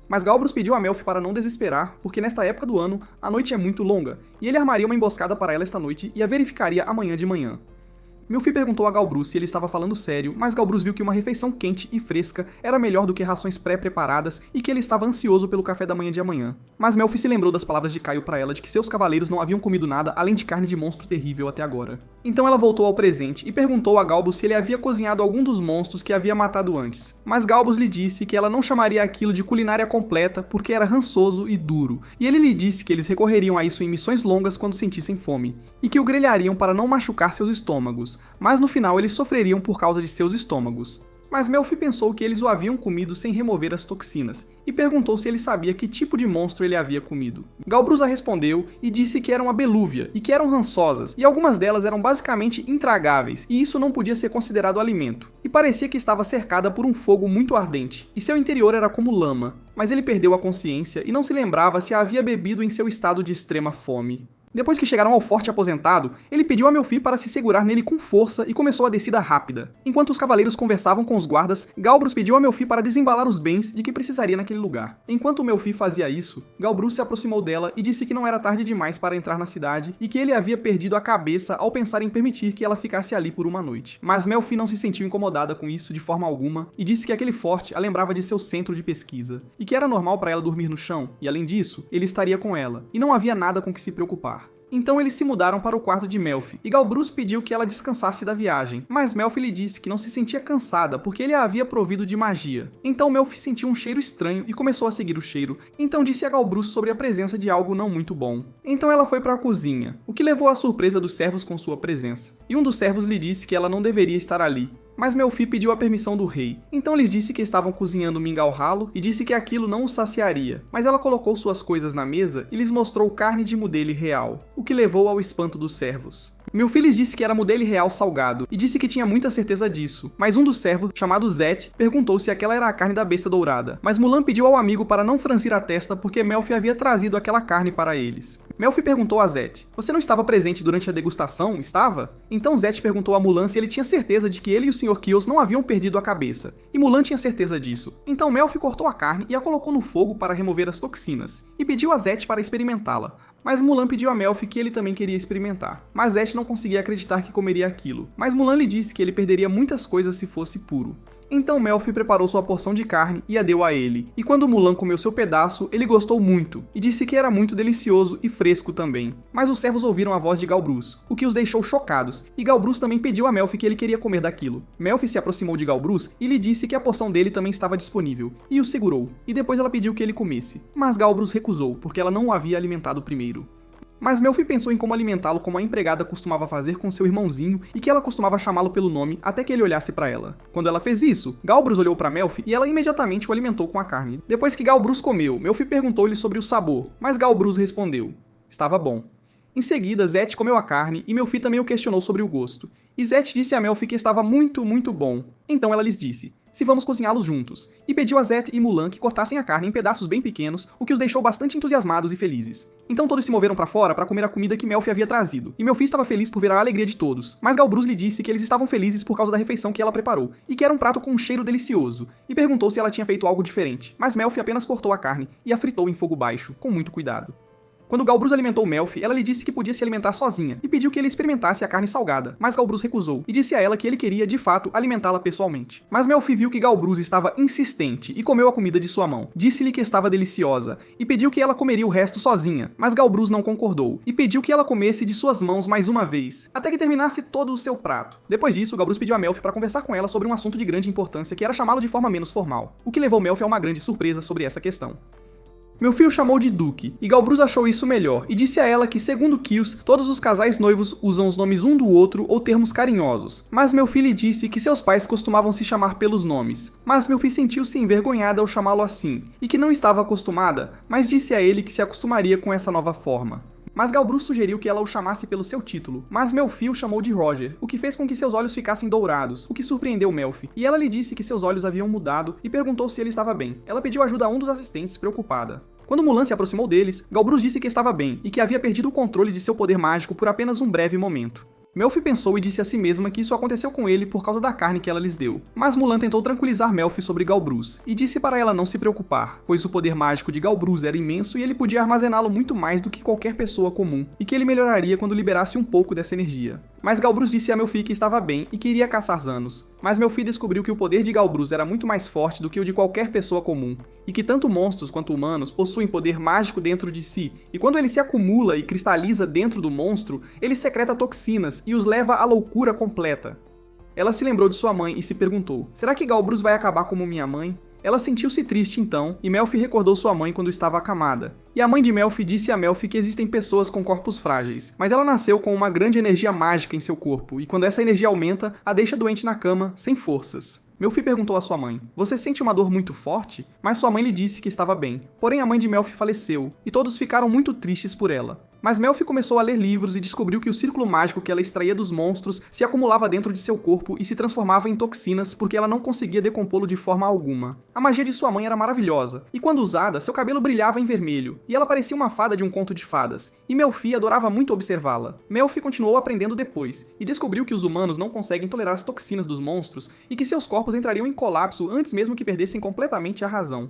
Mas Galbrus pediu a Melfi para não desesperar, porque nesta época do ano a noite é muito longa, e ele armaria uma emboscada para ela esta noite e a verificaria amanhã de manhã. Melfi perguntou a Galbrus se ele estava falando sério, mas Galbrus viu que uma refeição quente e fresca era melhor do que rações pré-preparadas e que ele estava ansioso pelo café da manhã de amanhã. Mas Melfi se lembrou das palavras de Caio para ela de que seus cavaleiros não haviam comido nada além de carne de monstro terrível até agora. Então ela voltou ao presente e perguntou a Galbrus se ele havia cozinhado algum dos monstros que havia matado antes. Mas Galbrus lhe disse que ela não chamaria aquilo de culinária completa porque era rançoso e duro, e ele lhe disse que eles recorreriam a isso em missões longas quando sentissem fome, e que o grelhariam para não machucar seus estômagos, mas no final eles sofreriam por causa de seus estômagos. Mas Melfi pensou que eles o haviam comido sem remover as toxinas, e perguntou se ele sabia que tipo de monstro ele havia comido. Galbrus a respondeu e disse que eram abelúvia, e que eram rançosas, e algumas delas eram basicamente intragáveis, e isso não podia ser considerado alimento. E parecia que estava cercada por um fogo muito ardente, e seu interior era como lama, mas ele perdeu a consciência e não se lembrava se a havia bebido em seu estado de extrema fome. Depois que chegaram ao forte aposentado, ele pediu a Melfi para se segurar nele com força e começou a descida rápida. Enquanto os cavaleiros conversavam com os guardas, Galbrus pediu a Melfi para desembalar os bens de que precisaria naquele lugar. Enquanto Melfi fazia isso, Galbrus se aproximou dela e disse que não era tarde demais para entrar na cidade e que ele havia perdido a cabeça ao pensar em permitir que ela ficasse ali por uma noite. Mas Melfi não se sentiu incomodada com isso de forma alguma e disse que aquele forte a lembrava de seu centro de pesquisa e que era normal para ela dormir no chão e, além disso, ele estaria com ela e não havia nada com que se preocupar. Então eles se mudaram para o quarto de Melfi, e Galbrus pediu que ela descansasse da viagem, mas Melfi lhe disse que não se sentia cansada porque ele a havia provido de magia. Então Melfi sentiu um cheiro estranho e começou a seguir o cheiro, então disse a Galbrus sobre a presença de algo não muito bom. Então ela foi para a cozinha, o que levou à surpresa dos servos com sua presença, e um dos servos lhe disse que ela não deveria estar ali. Mas Melfi pediu a permissão do rei, então lhes disse que estavam cozinhando mingau ralo e disse que aquilo não o saciaria, mas ela colocou suas coisas na mesa e lhes mostrou carne de mudele real, o que levou ao espanto dos servos. Melfi lhes disse que era mudele real salgado, e disse que tinha muita certeza disso, mas um dos servos, chamado Zet, perguntou se aquela era a carne da besta dourada, mas Mulan pediu ao amigo para não franzir a testa porque Melfi havia trazido aquela carne para eles. Melfi perguntou a Zet: "Você não estava presente durante a degustação, estava?" Então Zet perguntou a Mulan se ele tinha certeza de que ele e o Sr. Kills não haviam perdido a cabeça, e Mulan tinha certeza disso. Então Melfi cortou a carne e a colocou no fogo para remover as toxinas, e pediu a Zet para experimentá-la. Mas Mulan pediu a Melfi que ele também queria experimentar. Mas Zet não conseguia acreditar que comeria aquilo. Mas Mulan lhe disse que ele perderia muitas coisas se fosse puro. Então Melfi preparou sua porção de carne e a deu a ele. E quando Mulan comeu seu pedaço, ele gostou muito, e disse que era muito delicioso e fresco também. Mas os servos ouviram a voz de Galbrus, o que os deixou chocados, e Galbrus também pediu a Melfi que ele queria comer daquilo. Melfi se aproximou de Galbrus e lhe disse que a porção dele também estava disponível, e o segurou, e depois ela pediu que ele comesse. Mas Galbrus recusou, porque ela não o havia alimentado primeiro. Mas Melfi pensou em como alimentá-lo como a empregada costumava fazer com seu irmãozinho e que ela costumava chamá-lo pelo nome até que ele olhasse para ela. Quando ela fez isso, Galbrus olhou para Melfi e ela imediatamente o alimentou com a carne. Depois que Galbrus comeu, Melfi perguntou-lhe sobre o sabor, mas Galbrus respondeu: "Estava bom." Em seguida, Zet comeu a carne e Melfi também o questionou sobre o gosto. E Zet disse a Melfi que estava muito, muito bom. Então ela lhes disse: "Se vamos cozinhá-los juntos", e pediu a Zet e Mulan que cortassem a carne em pedaços bem pequenos, o que os deixou bastante entusiasmados e felizes. Então todos se moveram para fora para comer a comida que Melfi havia trazido, e Melfi estava feliz por ver a alegria de todos, mas Galbrus lhe disse que eles estavam felizes por causa da refeição que ela preparou, e que era um prato com um cheiro delicioso, e perguntou se ela tinha feito algo diferente, mas Melfi apenas cortou a carne e a fritou em fogo baixo, com muito cuidado. Quando Galbrus alimentou Melfi, ela lhe disse que podia se alimentar sozinha e pediu que ele experimentasse a carne salgada, mas Galbrus recusou e disse a ela que ele queria, de fato, alimentá-la pessoalmente. Mas Melfi viu que Galbrus estava insistente e comeu a comida de sua mão. Disse-lhe que estava deliciosa e pediu que ela comeria o resto sozinha, mas Galbrus não concordou e pediu que ela comesse de suas mãos mais uma vez, até que terminasse todo o seu prato. Depois disso, Galbrus pediu a Melfi para conversar com ela sobre um assunto de grande importância que era chamá-lo de forma menos formal, o que levou Melfi a uma grande surpresa sobre essa questão. Melfi o chamou de Duque, e Galbrus achou isso melhor, e disse a ela que, segundo Kios, todos os casais noivos usam os nomes um do outro ou termos carinhosos. Mas Melfi lhe disse que seus pais costumavam se chamar pelos nomes. Mas Melfi sentiu-se envergonhada ao chamá-lo assim, e que não estava acostumada, mas disse a ele que se acostumaria com essa nova forma. Mas Galbrus sugeriu que ela o chamasse pelo seu título, mas Melfi o chamou de Roger, o que fez com que seus olhos ficassem dourados, o que surpreendeu Melfi, e ela lhe disse que seus olhos haviam mudado e perguntou se ele estava bem. Ela pediu ajuda a um dos assistentes, preocupada. Quando Mulan se aproximou deles, Galbrus disse que estava bem e que havia perdido o controle de seu poder mágico por apenas um breve momento. Melfi pensou e disse a si mesma que isso aconteceu com ele por causa da carne que ela lhes deu. Mas Mulan tentou tranquilizar Melfi sobre Galbrus, e disse para ela não se preocupar, pois o poder mágico de Galbrus era imenso e ele podia armazená-lo muito mais do que qualquer pessoa comum, e que ele melhoraria quando liberasse um pouco dessa energia. Mas Galbrus disse a Melfi que estava bem e que iria caçar Zanos. Mas Melfi descobriu que o poder de Galbrus era muito mais forte do que o de qualquer pessoa comum, e que tanto monstros quanto humanos possuem poder mágico dentro de si, e quando ele se acumula e cristaliza dentro do monstro, ele secreta toxinas e os leva à loucura completa. Ela se lembrou de sua mãe e se perguntou, será que Galbrus vai acabar como minha mãe? Ela sentiu-se triste então, e Melfi recordou sua mãe quando estava acamada. E a mãe de Melfi disse a Melfi que existem pessoas com corpos frágeis, mas ela nasceu com uma grande energia mágica em seu corpo, e quando essa energia aumenta, a deixa doente na cama, sem forças. Melfi perguntou à sua mãe, você sente uma dor muito forte? Mas sua mãe lhe disse que estava bem. Porém a mãe de Melfi faleceu, e todos ficaram muito tristes por ela. Mas Melfi começou a ler livros e descobriu que o círculo mágico que ela extraía dos monstros se acumulava dentro de seu corpo e se transformava em toxinas porque ela não conseguia decompô-lo de forma alguma. A magia de sua mãe era maravilhosa, e quando usada, seu cabelo brilhava em vermelho, e ela parecia uma fada de um conto de fadas, e Melfi adorava muito observá-la. Melfi continuou aprendendo depois, e descobriu que os humanos não conseguem tolerar as toxinas dos monstros e que seus corpos entrariam em colapso antes mesmo que perdessem completamente a razão.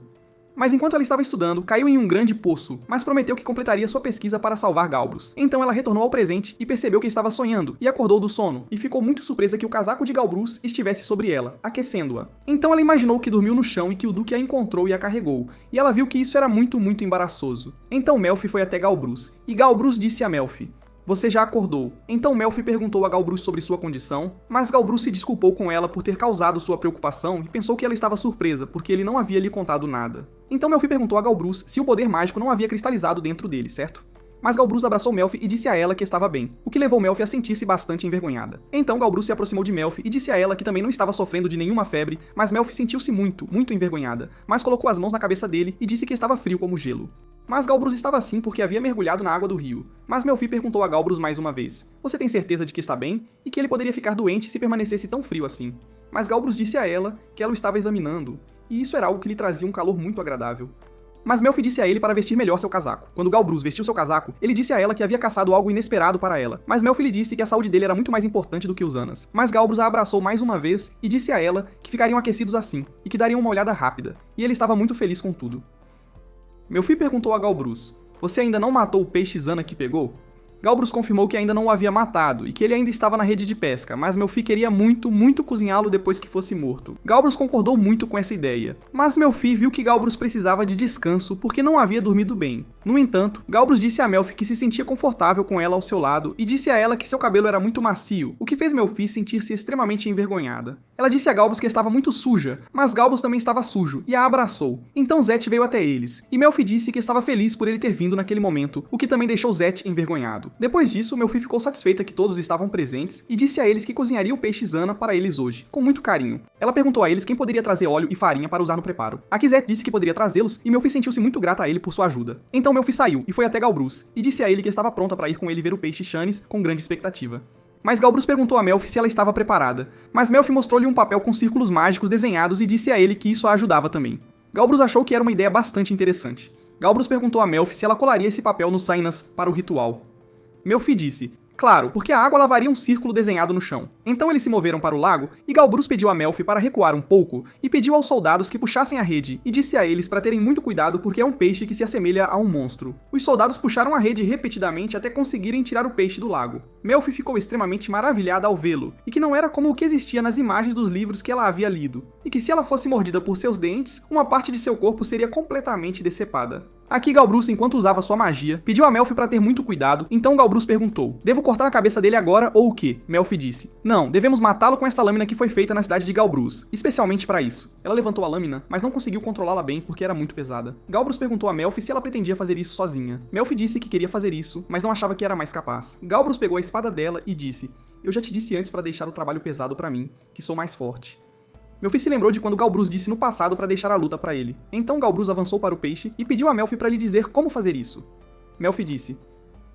Mas enquanto ela estava estudando, caiu em um grande poço, mas prometeu que completaria sua pesquisa para salvar Galbrus. Então ela retornou ao presente e percebeu que estava sonhando, e acordou do sono, e ficou muito surpresa que o casaco de Galbrus estivesse sobre ela, aquecendo-a. Então ela imaginou que dormiu no chão e que o Duque a encontrou e a carregou, e ela viu que isso era muito embaraçoso. Então Melfi foi até Galbrus, e Galbrus disse a Melfi, você já acordou. Então Melfi perguntou a Galbrus sobre sua condição, mas Galbrus se desculpou com ela por ter causado sua preocupação e pensou que ela estava surpresa, porque ele não havia lhe contado nada. Então Melfi perguntou a Galbrus se o poder mágico não havia cristalizado dentro dele, certo? Mas Galbrus abraçou Melfi e disse a ela que estava bem, o que levou Melfi a sentir-se bastante envergonhada. Então Galbrus se aproximou de Melfi e disse a ela que também não estava sofrendo de nenhuma febre, mas Melfi sentiu-se muito envergonhada, mas colocou as mãos na cabeça dele e disse que estava frio como gelo. Mas Galbrus estava assim porque havia mergulhado na água do rio. Mas Melfi perguntou a Galbrus mais uma vez, você tem certeza de que está bem? E que ele poderia ficar doente se permanecesse tão frio assim. Mas Galbrus disse a ela que ela o estava examinando, e isso era algo que lhe trazia um calor muito agradável. Mas Melfi disse a ele para vestir melhor seu casaco. Quando Galbrus vestiu seu casaco, ele disse a ela que havia caçado algo inesperado para ela. Mas Melfi lhe disse que a saúde dele era muito mais importante do que os Zanas. Mas Galbrus a abraçou mais uma vez e disse a ela que ficariam aquecidos assim, e que dariam uma olhada rápida. E ele estava muito feliz com tudo. Melfi perguntou a Galbrus, você ainda não matou o peixe Zana que pegou? Galbrus confirmou que ainda não o havia matado e que ele ainda estava na rede de pesca, mas Melfi queria muito cozinhá-lo depois que fosse morto. Galbrus concordou muito com essa ideia, mas Melfi viu que Galbrus precisava de descanso porque não havia dormido bem. No entanto, Galbrus disse a Melfi que se sentia confortável com ela ao seu lado e disse a ela que seu cabelo era muito macio, o que fez Melfi sentir-se extremamente envergonhada. Ela disse a Galbrus que estava muito suja, mas Galbrus também estava sujo e a abraçou. Então Zet veio até eles, e Melfi disse que estava feliz por ele ter vindo naquele momento, o que também deixou Zet envergonhado. Depois disso, Melfi ficou satisfeita que todos estavam presentes e disse a eles que cozinharia o peixe Zana para eles hoje, com muito carinho. Ela perguntou a eles quem poderia trazer óleo e farinha para usar no preparo. Aqui Zet disse que poderia trazê-los e Melfi sentiu-se muito grata a ele por sua ajuda. Então Melfi saiu e foi até Galbrus, e disse a ele que estava pronta para ir com ele ver o peixe Chanes com grande expectativa. Mas Galbrus perguntou a Melfi se ela estava preparada, mas Melfi mostrou-lhe um papel com círculos mágicos desenhados e disse a ele que isso a ajudava também. Galbrus achou que era uma ideia bastante interessante. Galbrus perguntou a Melfi se ela colaria esse papel nos Sainas para o ritual. Melfi disse, claro, porque a água lavaria um círculo desenhado no chão. Então eles se moveram para o lago e Galbrus pediu a Melfi para recuar um pouco e pediu aos soldados que puxassem a rede e disse a eles para terem muito cuidado porque é um peixe que se assemelha a um monstro. Os soldados puxaram a rede repetidamente até conseguirem tirar o peixe do lago. Melfi ficou extremamente maravilhada ao vê-lo, e que não era como o que existia nas imagens dos livros que ela havia lido, e que se ela fosse mordida por seus dentes, uma parte de seu corpo seria completamente decepada. Aqui Galbrus, enquanto usava sua magia, pediu a Melfi para ter muito cuidado, então Galbrus perguntou, devo cortar cortar a cabeça dele agora ou o quê? Melfi disse. Não, devemos matá-lo com esta lâmina que foi feita na cidade de Galbrus, especialmente para isso. Ela levantou a lâmina, mas não conseguiu controlá-la bem porque era muito pesada. Galbrus perguntou a Melfi se ela pretendia fazer isso sozinha. Melfi disse que queria fazer isso, mas não achava que era mais capaz. Galbrus pegou a espada dela e disse: eu já te disse antes para deixar o trabalho pesado para mim, que sou mais forte. Melfi se lembrou de quando Galbrus disse no passado para deixar a luta para ele. Então Galbrus avançou para o peixe e pediu a Melfi para lhe dizer como fazer isso. Melfi disse: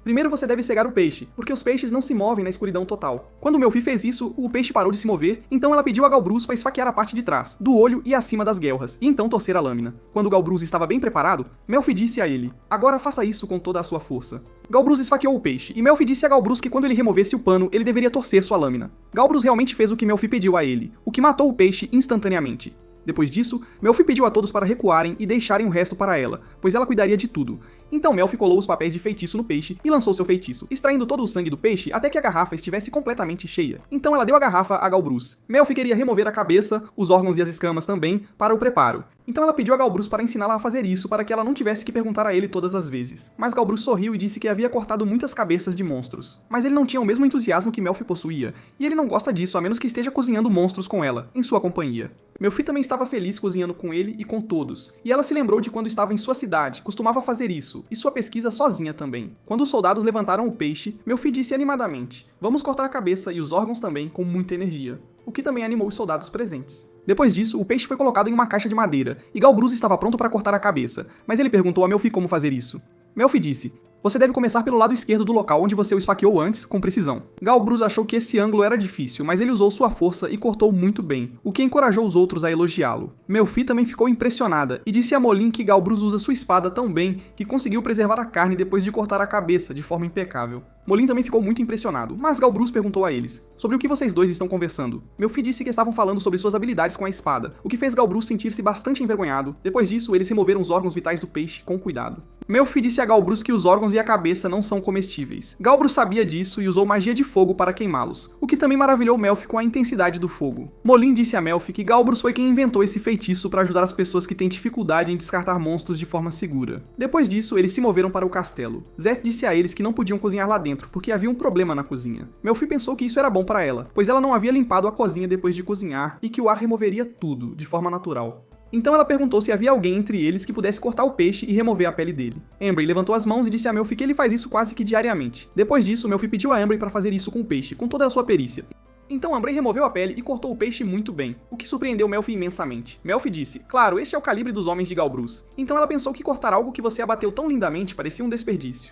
primeiro você deve cegar o peixe, porque os peixes não se movem na escuridão total. Quando Melfi fez isso, o peixe parou de se mover, então ela pediu a Galbrus para esfaquear a parte de trás, do olho e acima das guelras, e então torcer a lâmina. Quando Galbrus estava bem preparado, Melfi disse a ele: agora faça isso com toda a sua força. Galbrus esfaqueou o peixe, e Melfi disse a Galbrus que quando ele removesse o pano, ele deveria torcer sua lâmina. Galbrus realmente fez o que Melfi pediu a ele, o que matou o peixe instantaneamente. Depois disso, Melfi pediu a todos para recuarem e deixarem o resto para ela, pois ela cuidaria de tudo. Então Melfi colou os papéis de feitiço no peixe e lançou seu feitiço, extraindo todo o sangue do peixe até que a garrafa estivesse completamente cheia. Então ela deu a garrafa a Galbrus. Melfi queria remover a cabeça, os órgãos e as escamas também, para o preparo. Então ela pediu a Galbrus para ensiná-la a fazer isso para que ela não tivesse que perguntar a ele todas as vezes. Mas Galbrus sorriu e disse que havia cortado muitas cabeças de monstros. Mas ele não tinha o mesmo entusiasmo que Melfi possuía, e ele não gosta disso a menos que esteja cozinhando monstros com ela, em sua companhia. Melfi também estava feliz cozinhando com ele e com todos, e ela se lembrou de quando estava em sua cidade, costumava fazer isso, e sua pesquisa sozinha também. Quando os soldados levantaram o peixe, Melfi disse animadamente: vamos cortar a cabeça e os órgãos também com muita energia, o que também animou os soldados presentes. Depois disso, o peixe foi colocado em uma caixa de madeira, e Galbrus estava pronto para cortar a cabeça, mas ele perguntou a Melfi como fazer isso. Melfi disse: você deve começar pelo lado esquerdo do local onde você o esfaqueou antes, com precisão. Galbrus achou que esse ângulo era difícil, mas ele usou sua força e cortou muito bem, o que encorajou os outros a elogiá-lo. Melfi também ficou impressionada e disse a Molin que Galbrus usa sua espada tão bem que conseguiu preservar a carne depois de cortar a cabeça de forma impecável. Molin também ficou muito impressionado, mas Galbrus perguntou a eles: sobre o que vocês dois estão conversando? Melfi disse que estavam falando sobre suas habilidades com a espada, o que fez Galbrus sentir-se bastante envergonhado. Depois disso, eles removeram os órgãos vitais do peixe com cuidado. Melfi disse a Galbrus que os órgãos e a cabeça não são comestíveis. Galbrus sabia disso e usou magia de fogo para queimá-los, o que também maravilhou Melfi com a intensidade do fogo. Molin disse a Melfi que Galbrus foi quem inventou esse feitiço para ajudar as pessoas que têm dificuldade em descartar monstros de forma segura. Depois disso, eles se moveram para o castelo. Zeth disse a eles que não podiam cozinhar lá dentro, porque havia um problema na cozinha. Melfi pensou que isso era bom para ela, pois ela não havia limpado a cozinha depois de cozinhar e que o ar removeria tudo, de forma natural. Então ela perguntou se havia alguém entre eles que pudesse cortar o peixe e remover a pele dele. Ambrey levantou as mãos e disse a Melfi que ele faz isso quase que diariamente. Depois disso, Melfi pediu a Ambrey para fazer isso com o peixe, com toda a sua perícia. Então Ambrey removeu a pele e cortou o peixe muito bem, o que surpreendeu Melfi imensamente. Melfi disse: claro, este é o calibre dos homens de Galbrus. Então ela pensou que cortar algo que você abateu tão lindamente parecia um desperdício.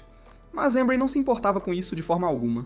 Mas Ambrey não se importava com isso de forma alguma.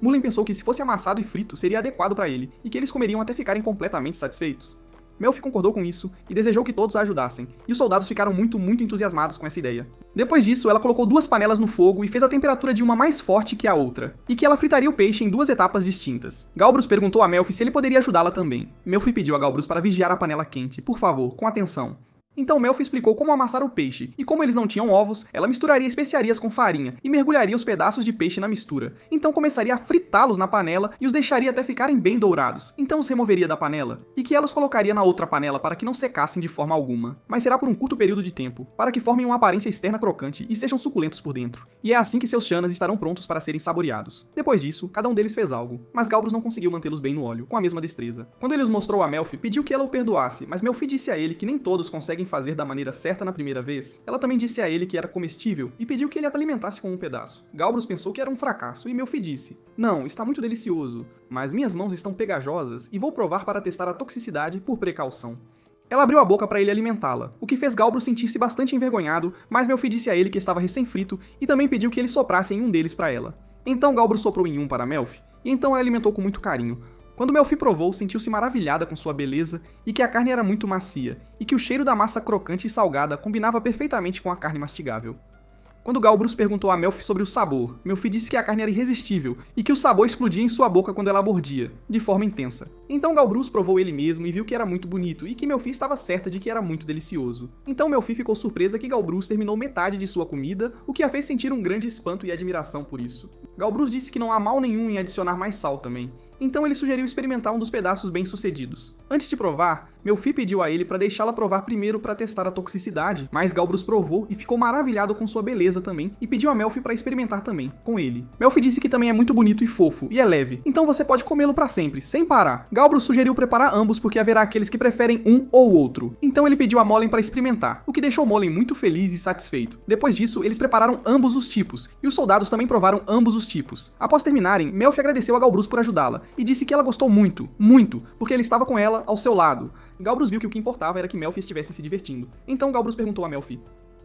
Mullen pensou que se fosse amassado e frito seria adequado para ele, e que eles comeriam até ficarem completamente satisfeitos. Melfi concordou com isso e desejou que todos a ajudassem, e os soldados ficaram muito entusiasmados com essa ideia. Depois disso, ela colocou 2 panelas no fogo e fez a temperatura de uma mais forte que a outra, e que ela fritaria o peixe em 2 etapas distintas. Galbrus perguntou a Melfi se ele poderia ajudá-la também. Melfi pediu a Galbrus para vigiar a panela quente, por favor, com atenção. Então Melfi explicou como amassar o peixe, e como eles não tinham ovos, ela misturaria especiarias com farinha e mergulharia os pedaços de peixe na mistura. Então começaria a fritá-los na panela e os deixaria até ficarem bem dourados. Então os removeria da panela, e que ela os colocaria na outra panela para que não secassem de forma alguma. Mas será por um curto período de tempo, para que formem uma aparência externa crocante e sejam suculentos por dentro. E é assim que seus chanas estarão prontos para serem saboreados. Depois disso, cada um deles fez algo, mas Galbrus não conseguiu mantê-los bem no óleo, com a mesma destreza. Quando ele os mostrou a Melfi, pediu que ela o perdoasse, mas Melfi disse a ele que nem todos conseguem fazer da maneira certa na primeira vez. Ela também disse a ele que era comestível e pediu que ele a alimentasse com um pedaço. Galbrus pensou que era um fracasso e Melfi disse: não, está muito delicioso, mas minhas mãos estão pegajosas e vou provar para testar a toxicidade por precaução. Ela abriu a boca para ele alimentá-la, o que fez Galbrus sentir-se bastante envergonhado, mas Melfi disse a ele que estava recém-frito e também pediu que ele soprasse em um deles para ela. Então Galbrus soprou em um para Melfi, e então a alimentou com muito carinho. Quando Melfi provou, sentiu-se maravilhada com sua beleza e que a carne era muito macia, e que o cheiro da massa crocante e salgada combinava perfeitamente com a carne mastigável. Quando Galbrus perguntou a Melfi sobre o sabor, Melfi disse que a carne era irresistível e que o sabor explodia em sua boca quando ela a mordia, de forma intensa. Então Galbrus provou ele mesmo e viu que era muito bonito e que Melfi estava certa de que era muito delicioso. Então Melfi ficou surpresa que Galbrus terminou metade de sua comida, o que a fez sentir um grande espanto e admiração por isso. Galbrus disse que não há mal nenhum em adicionar mais sal também. Então ele sugeriu experimentar um dos pedaços bem-sucedidos. Antes de provar, Melfi pediu a ele para deixá-la provar primeiro para testar a toxicidade, mas Galbrus provou e ficou maravilhado com sua beleza também, e pediu a Melfi para experimentar também, com ele. Melfi disse que também é muito bonito e fofo, e é leve, então você pode comê-lo para sempre, sem parar. Galbrus sugeriu preparar ambos porque haverá aqueles que preferem um ou outro. Então ele pediu a Molen para experimentar, o que deixou Molen muito feliz e satisfeito. Depois disso, eles prepararam ambos os tipos, e os soldados também provaram ambos os tipos. Após terminarem, Melfi agradeceu a Galbrus por ajudá-la, e disse que ela gostou muito, muito, porque ele estava com ela ao seu lado. Galbrus viu que o que importava era que Melfi estivesse se divertindo. Então Galbrus perguntou a Melfi: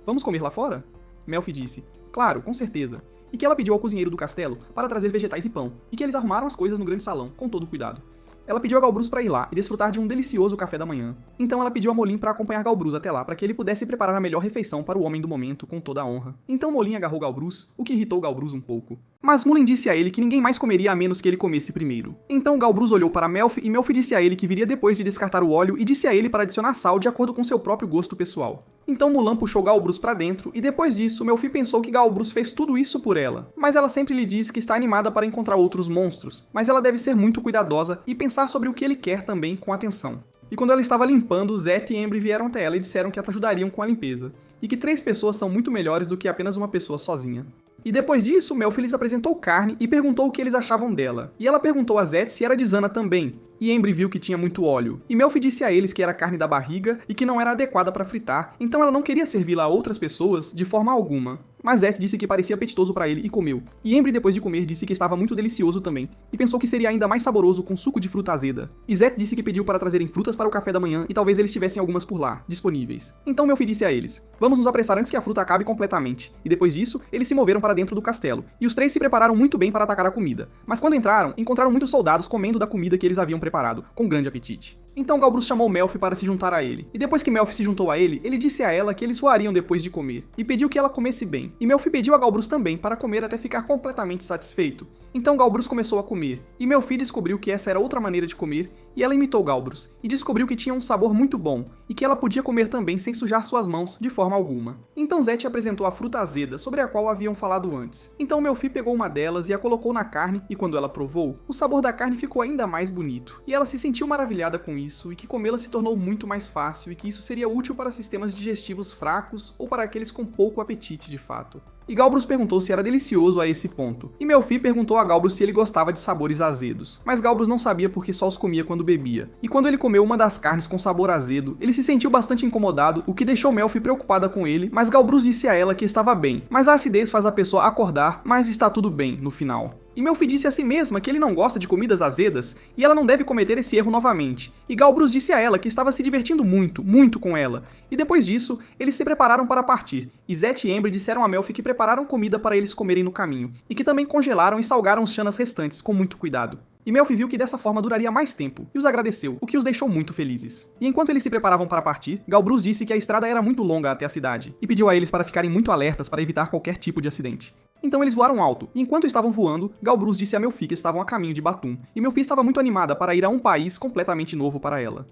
"Vamos comer lá fora?" Melfi disse: "Claro, com certeza." E que ela pediu ao cozinheiro do castelo para trazer vegetais e pão, e que eles arrumaram as coisas no grande salão, com todo cuidado. Ela pediu a Galbrus para ir lá e desfrutar de um delicioso café da manhã. Então ela pediu a Molin para acompanhar Galbrus até lá, para que ele pudesse preparar a melhor refeição para o homem do momento com toda a honra. Então Molin agarrou Galbrus, o que irritou Galbrus um pouco. Mas Molin disse a ele que ninguém mais comeria a menos que ele comesse primeiro. Então Galbrus olhou para Melfi e Melfi disse a ele que viria depois de descartar o óleo e disse a ele para adicionar sal de acordo com seu próprio gosto pessoal. Então Mulan puxou Galbrus para dentro e depois disso Melfi pensou que Galbrus fez tudo isso por ela. Mas ela sempre lhe diz que está animada para encontrar outros monstros, mas ela deve ser muito cuidadosa e pensar sobre o que ele quer também com atenção. E quando ela estava limpando, Zet e Embry vieram até ela e disseram que a ajudariam com a limpeza, e que 3 pessoas são muito melhores do que apenas uma pessoa sozinha. E depois disso, Melfi lhes apresentou Carne e perguntou o que eles achavam dela. E ela perguntou a Zet se era de Zana também, e Embry viu que tinha muito óleo. E Melfi disse a eles que era carne da barriga e que não era adequada para fritar, então ela não queria servi-la a outras pessoas de forma alguma. Mas Zet disse que parecia apetitoso para ele e comeu. E Embry, depois de comer, disse que estava muito delicioso também, e pensou que seria ainda mais saboroso com suco de fruta azeda. E Zet disse que pediu para trazerem frutas para o café da manhã e talvez eles tivessem algumas por lá, disponíveis. Então Melfi disse a eles: "Vamos nos apressar antes que a fruta acabe completamente." E depois disso, eles se moveram para dentro do castelo, e os 3 se prepararam muito bem para atacar a comida. Mas quando encontraram muitos soldados comendo da comida que eles haviam preparado, com grande apetite. Então Galbrus chamou Melfi para se juntar a ele, e depois que Melfi se juntou a ele, ele disse a ela que eles voariam depois de comer, e pediu que ela comesse bem. E Melfi pediu a Galbrus também para comer até ficar completamente satisfeito. Então Galbrus começou a comer, e Melfi descobriu que essa era outra maneira de comer, e ela imitou Galbrus, e descobriu que tinha um sabor muito bom, e que ela podia comer também sem sujar suas mãos de forma alguma. Então Zet apresentou a fruta azeda, sobre a qual haviam falado antes. Então Melfi pegou uma delas e a colocou na carne, e quando ela provou, o sabor da carne ficou ainda mais bonito. E ela se sentiu maravilhada com isso, e que comê-la se tornou muito mais fácil, e que isso seria útil para sistemas digestivos fracos ou para aqueles com pouco apetite de fato. E Galbrus perguntou se era delicioso a esse ponto. E Melfi perguntou a Galbrus se ele gostava de sabores azedos. Mas Galbrus não sabia porque só os comia quando bebia. E quando ele comeu uma das carnes com sabor azedo, ele se sentiu bastante incomodado, o que deixou Melfi preocupada com ele, mas Galbrus disse a ela que estava bem. Mas a acidez faz a pessoa acordar, mas está tudo bem no final. E Melfi disse a si mesma que ele não gosta de comidas azedas e ela não deve cometer esse erro novamente. E Galbrus disse a ela que estava se divertindo muito, muito com ela. E depois disso, eles se prepararam para partir. E Zet e Embry disseram a Melfi que prepararam comida para eles comerem no caminho, e que também congelaram e salgaram os chanas restantes com muito cuidado. E Melfi viu que dessa forma duraria mais tempo, e os agradeceu, o que os deixou muito felizes. E enquanto eles se preparavam para partir, Galbrus disse que a estrada era muito longa até a cidade, e pediu a eles para ficarem muito alertas para evitar qualquer tipo de acidente. Então eles voaram alto, e enquanto estavam voando, Galbrus disse a Melfi que estavam a caminho de Batum, e Melfi estava muito animada para ir a um país completamente novo para ela.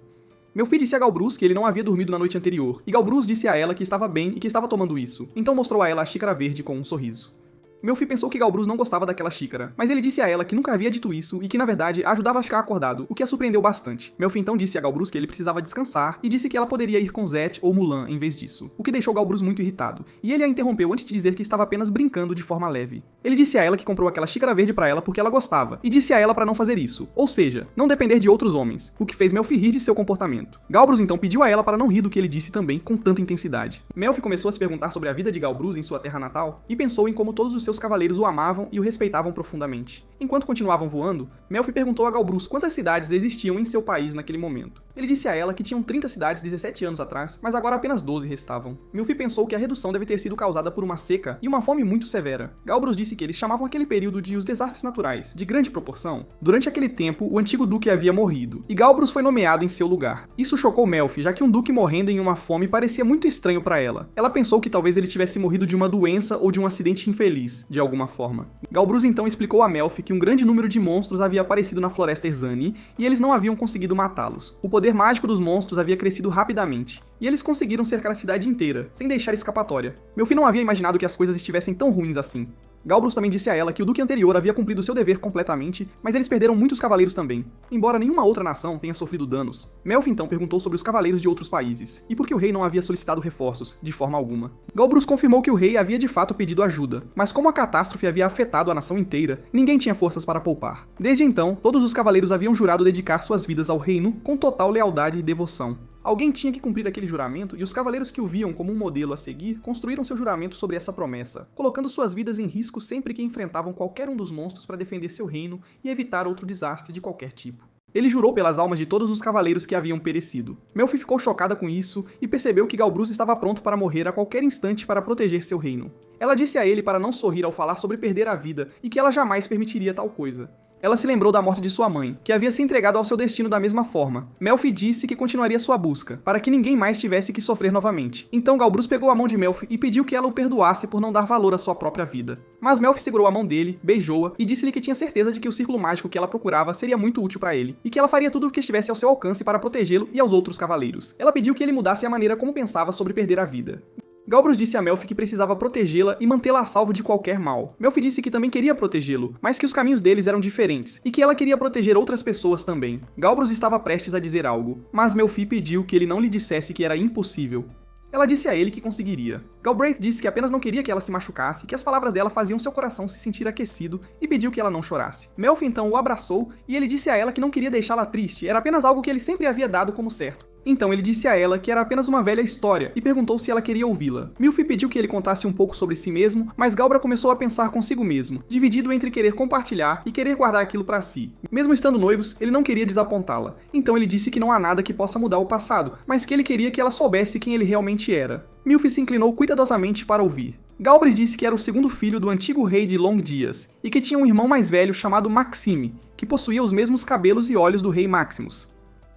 Melfi disse a Galbrus que ele não havia dormido na noite anterior, e Galbrus disse a ela que estava bem e que estava tomando isso, então mostrou a ela a xícara verde com um sorriso. Melfi pensou que Galbrus não gostava daquela xícara, mas ele disse a ela que nunca havia dito isso e que na verdade ajudava a ficar acordado, o que a surpreendeu bastante. Melfi então disse a Galbrus que ele precisava descansar e disse que ela poderia ir com Zet ou Mulan em vez disso, o que deixou Galbrus muito irritado, e ele a interrompeu antes de dizer que estava apenas brincando de forma leve. Ele disse a ela que comprou aquela xícara verde para ela porque ela gostava, e disse a ela para não fazer isso, ou seja, não depender de outros homens, o que fez Melfi rir de seu comportamento. Galbrus então pediu a ela para não rir do que ele disse também com tanta intensidade. Melfi começou a se perguntar sobre a vida de Galbrus em sua terra natal e pensou em como todos os seus cavaleiros o amavam e o respeitavam profundamente. Enquanto continuavam voando, Melfi perguntou a Galbrus quantas cidades existiam em seu país naquele momento. Ele disse a ela que tinham 30 cidades 17 anos atrás, mas agora apenas 12 restavam. Melfi pensou que a redução deve ter sido causada por uma seca e uma fome muito severa. Galbrus disse que eles chamavam aquele período de os desastres naturais, de grande proporção. Durante aquele tempo, o antigo duque havia morrido, e Galbrus foi nomeado em seu lugar. Isso chocou Melfi, já que um duque morrendo em uma fome parecia muito estranho para ela. Ela pensou que talvez ele tivesse morrido de uma doença ou de um acidente infeliz, de alguma forma. Galbrus então explicou a Melfi que um grande número de monstros havia aparecido na floresta Erzani e eles não haviam conseguido matá-los. O poder mágico dos monstros havia crescido rapidamente, e eles conseguiram cercar a cidade inteira, sem deixar escapatória. Melfi não havia imaginado que as coisas estivessem tão ruins assim. Galbrus também disse a ela que o duque anterior havia cumprido seu dever completamente, mas eles perderam muitos cavaleiros também, embora nenhuma outra nação tenha sofrido danos. Melfi então perguntou sobre os cavaleiros de outros países, e por que o rei não havia solicitado reforços, de forma alguma. Galbrus confirmou que o rei havia de fato pedido ajuda, mas como a catástrofe havia afetado a nação inteira, ninguém tinha forças para poupar. Desde então, todos os cavaleiros haviam jurado dedicar suas vidas ao reino com total lealdade e devoção. Alguém tinha que cumprir aquele juramento, e os cavaleiros que o viam como um modelo a seguir construíram seu juramento sobre essa promessa, colocando suas vidas em risco sempre que enfrentavam qualquer um dos monstros para defender seu reino e evitar outro desastre de qualquer tipo. Ele jurou pelas almas de todos os cavaleiros que haviam perecido. Melfi ficou chocada com isso e percebeu que Galbrus estava pronto para morrer a qualquer instante para proteger seu reino. Ela disse a ele para não sorrir ao falar sobre perder a vida e que ela jamais permitiria tal coisa. Ela se lembrou da morte de sua mãe, que havia se entregado ao seu destino da mesma forma. Melfi disse que continuaria sua busca, para que ninguém mais tivesse que sofrer novamente. Então Galbrus pegou a mão de Melfi e pediu que ela o perdoasse por não dar valor à sua própria vida. Mas Melfi segurou a mão dele, beijou-a e disse-lhe que tinha certeza de que o círculo mágico que ela procurava seria muito útil para ele, e que ela faria tudo o que estivesse ao seu alcance para protegê-lo e aos outros cavaleiros. Ela pediu que ele mudasse a maneira como pensava sobre perder a vida. Galbrus disse a Melfi que precisava protegê-la e mantê-la a salvo de qualquer mal. Melfi disse que também queria protegê-lo, mas que os caminhos deles eram diferentes, e que ela queria proteger outras pessoas também. Galbrus estava prestes a dizer algo, mas Melfi pediu que ele não lhe dissesse que era impossível. Ela disse a ele que conseguiria. Galbraith disse que apenas não queria que ela se machucasse, que as palavras dela faziam seu coração se sentir aquecido e pediu que ela não chorasse. Melfi então o abraçou e ele disse a ela que não queria deixá-la triste, era apenas algo que ele sempre havia dado como certo. Então ele disse a ela que era apenas uma velha história e perguntou se ela queria ouvi-la. Melfi pediu que ele contasse um pouco sobre si mesmo, mas Galbra começou a pensar consigo mesmo, dividido entre querer compartilhar e querer guardar aquilo para si. Mesmo estando noivos, ele não queria desapontá-la. Então ele disse que não há nada que possa mudar o passado, mas que ele queria que ela soubesse quem ele realmente era. Melfi se inclinou cuidadosamente para ouvir. Galbraith disse que era o segundo filho do antigo rei de Long Dias, e que tinha um irmão mais velho chamado Maxime, que possuía os mesmos cabelos e olhos do rei Maximus.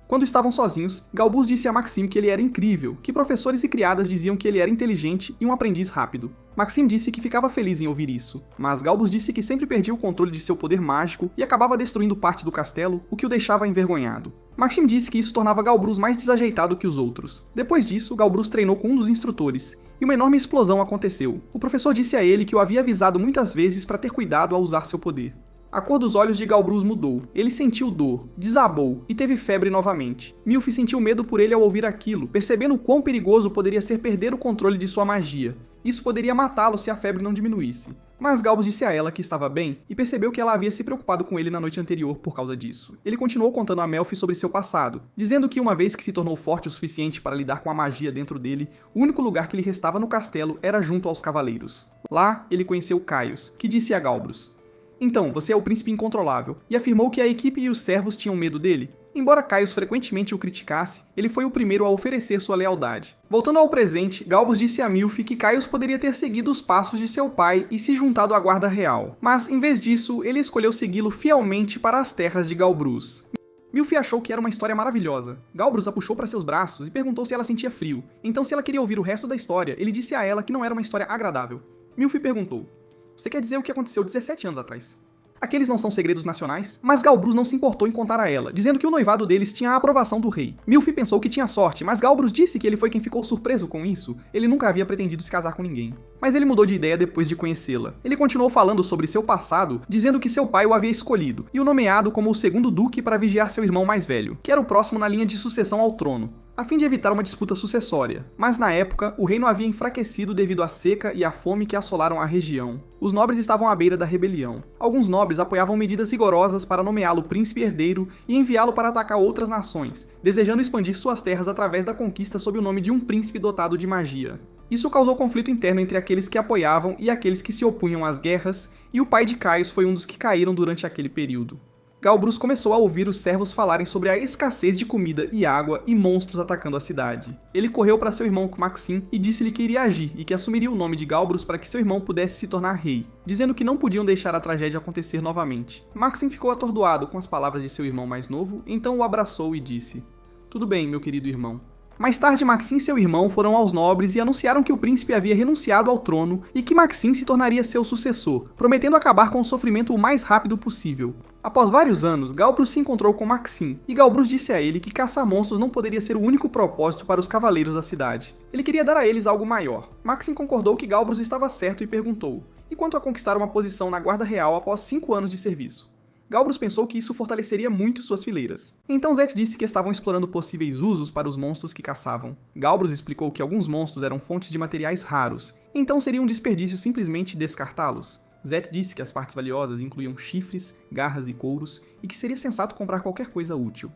Quando estavam sozinhos, Galbus disse a Maxime que ele era incrível, que professores e criadas diziam que ele era inteligente e um aprendiz rápido. Maxime disse que ficava feliz em ouvir isso, mas Galbus disse que sempre perdia o controle de seu poder mágico e acabava destruindo partes do castelo, o que o deixava envergonhado. Maxime disse que isso tornava Galbrus mais desajeitado que os outros. Depois disso, Galbrus treinou com um dos instrutores, e uma enorme explosão aconteceu. O professor disse a ele que o havia avisado muitas vezes para ter cuidado ao usar seu poder. A cor dos olhos de Galbrus mudou, ele sentiu dor, desabou e teve febre novamente. Melfi sentiu medo por ele ao ouvir aquilo, percebendo quão perigoso poderia ser perder o controle de sua magia. Isso poderia matá-lo se a febre não diminuísse. Mas Galbus disse a ela que estava bem e percebeu que ela havia se preocupado com ele na noite anterior por causa disso. Ele continuou contando a Melfi sobre seu passado, dizendo que uma vez que se tornou forte o suficiente para lidar com a magia dentro dele, o único lugar que lhe restava no castelo era junto aos cavaleiros. Lá, ele conheceu Caius, que disse a Galbrus: "Então, você é o príncipe incontrolável", e afirmou que a equipe e os servos tinham medo dele. Embora Caius frequentemente o criticasse, ele foi o primeiro a oferecer sua lealdade. Voltando ao presente, Galbus disse a Melfi que Caius poderia ter seguido os passos de seu pai e se juntado à guarda real, mas em vez disso, ele escolheu segui-lo fielmente para as terras de Galbrus. Melfi achou que era uma história maravilhosa. Galbrus a puxou para seus braços e perguntou se ela sentia frio. Então, se ela queria ouvir o resto da história, ele disse a ela que não era uma história agradável. Melfi perguntou: "Você quer dizer o que aconteceu 17 anos atrás?" Aqueles não são segredos nacionais, mas Galbrus não se importou em contar a ela, dizendo que o noivado deles tinha a aprovação do rei. Melfi pensou que tinha sorte, mas Galbrus disse que ele foi quem ficou surpreso com isso. Ele nunca havia pretendido se casar com ninguém. Mas ele mudou de ideia depois de conhecê-la. Ele continuou falando sobre seu passado, dizendo que seu pai o havia escolhido, e o nomeado como o segundo duque para vigiar seu irmão mais velho, que era o próximo na linha de sucessão ao trono, a fim de evitar uma disputa sucessória. Mas na época, o reino havia enfraquecido devido à seca e à fome que assolaram a região. Os nobres estavam à beira da rebelião. Alguns nobres apoiavam medidas rigorosas para nomeá-lo príncipe herdeiro e enviá-lo para atacar outras nações, desejando expandir suas terras através da conquista sob o nome de um príncipe dotado de magia. Isso causou conflito interno entre aqueles que apoiavam e aqueles que se opunham às guerras, e o pai de Caius foi um dos que caíram durante aquele período. Galbrus começou a ouvir os servos falarem sobre a escassez de comida e água e monstros atacando a cidade. Ele correu para seu irmão Maxime e disse-lhe que iria agir e que assumiria o nome de Galbrus para que seu irmão pudesse se tornar rei, dizendo que não podiam deixar a tragédia acontecer novamente. Maxime ficou atordoado com as palavras de seu irmão mais novo, então o abraçou e disse: "Tudo bem, meu querido irmão." Mais tarde, Maxime e seu irmão foram aos nobres e anunciaram que o príncipe havia renunciado ao trono e que Maxime se tornaria seu sucessor, prometendo acabar com o sofrimento o mais rápido possível. Após vários anos, Galbrus se encontrou com Maxime, e Galbrus disse a ele que caçar monstros não poderia ser o único propósito para os cavaleiros da cidade. Ele queria dar a eles algo maior. Maxime concordou que Galbrus estava certo e perguntou: e quanto a conquistar uma posição na Guarda Real após 5 anos de serviço. Galbrus pensou que isso fortaleceria muito suas fileiras. Então Zet disse que estavam explorando possíveis usos para os monstros que caçavam. Galbrus explicou que alguns monstros eram fontes de materiais raros, então seria um desperdício simplesmente descartá-los. Zet disse que as partes valiosas incluíam chifres, garras e couros, e que seria sensato comprar qualquer coisa útil.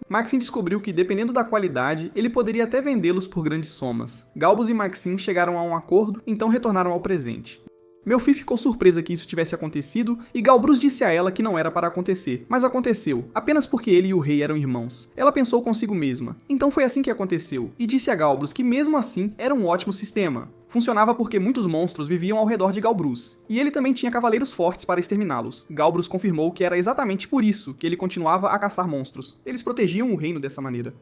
Maxim descobriu que, dependendo da qualidade, ele poderia até vendê-los por grandes somas. Galbrus e Maxim chegaram a um acordo, então retornaram ao presente. Melfi ficou surpresa que isso tivesse acontecido, e Galbrus disse a ela que não era para acontecer, mas aconteceu, apenas porque ele e o rei eram irmãos. Ela pensou consigo mesma, então foi assim que aconteceu, e disse a Galbrus que mesmo assim era um ótimo sistema. Funcionava porque muitos monstros viviam ao redor de Galbrus, e ele também tinha cavaleiros fortes para exterminá-los. Galbrus confirmou que era exatamente por isso que ele continuava a caçar monstros. Eles protegiam o reino dessa maneira.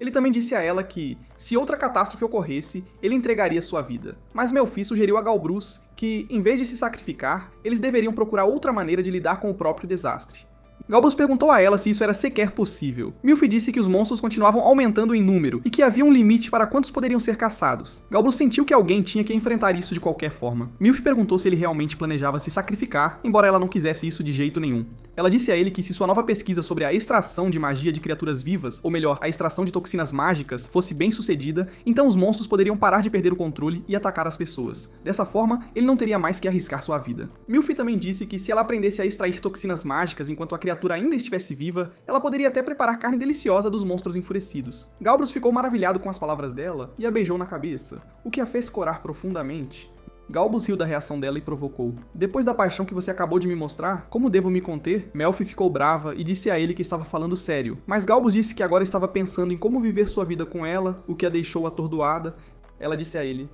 Ele também disse a ela que, se outra catástrofe ocorresse, ele entregaria sua vida. Mas Melfi sugeriu a Galbrus que, em vez de se sacrificar, eles deveriam procurar outra maneira de lidar com o próprio desastre. Galbrus perguntou a ela se isso era sequer possível. Melfi disse que os monstros continuavam aumentando em número e que havia um limite para quantos poderiam ser caçados. Galbrus sentiu que alguém tinha que enfrentar isso de qualquer forma. Melfi perguntou se ele realmente planejava se sacrificar, embora ela não quisesse isso de jeito nenhum. Ela disse a ele que se sua nova pesquisa sobre a extração de magia de criaturas vivas, ou melhor, a extração de toxinas mágicas, fosse bem sucedida, então os monstros poderiam parar de perder o controle e atacar as pessoas. Dessa forma, ele não teria mais que arriscar sua vida. Melfi também disse que se ela aprendesse a extrair toxinas mágicas enquanto a criatura ainda estivesse viva, ela poderia até preparar carne deliciosa dos monstros enfurecidos. Galbrus ficou maravilhado com as palavras dela e a beijou na cabeça, o que a fez corar profundamente. Galbrus riu da reação dela e provocou. Depois da paixão que você acabou de me mostrar, como devo me conter? Melfi ficou brava e disse a ele que estava falando sério, mas Galbrus disse que agora estava pensando em como viver sua vida com ela, o que a deixou atordoada. Ela disse a ele,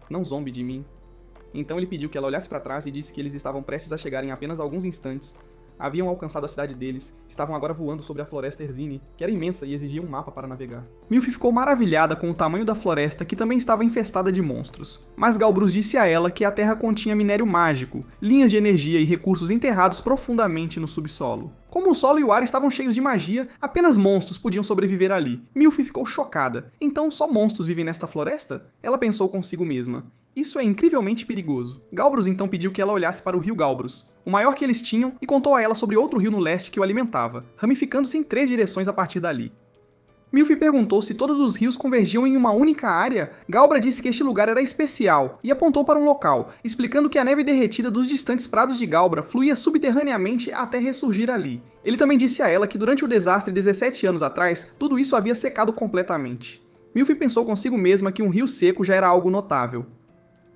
não zombe de mim. Então ele pediu que ela olhasse para trás e disse que eles estavam prestes a chegar em apenas alguns instantes. Haviam alcançado a cidade deles, estavam agora voando sobre a floresta Erzine, que era imensa e exigia um mapa para navegar. Melfi ficou maravilhada com o tamanho da floresta, que também estava infestada de monstros. Mas Galbrus disse a ela que a terra continha minério mágico, linhas de energia e recursos enterrados profundamente no subsolo. Como o solo e o ar estavam cheios de magia, apenas monstros podiam sobreviver ali. Melfi ficou chocada. Então só monstros vivem nesta floresta? Ela pensou consigo mesma. Isso é incrivelmente perigoso. Galbrus então pediu que ela olhasse para o rio Galbrus, o maior que eles tinham, e contou a ela sobre outro rio no leste que o alimentava, ramificando-se em 3 direções a partir dali. Melfi perguntou se todos os rios convergiam em uma única área. Galbra disse que este lugar era especial e apontou para um local, explicando que a neve derretida dos distantes prados de Galbra fluía subterraneamente até ressurgir ali. Ele também disse a ela que durante o desastre 17 anos atrás, tudo isso havia secado completamente. Melfi pensou consigo mesma que um rio seco já era algo notável.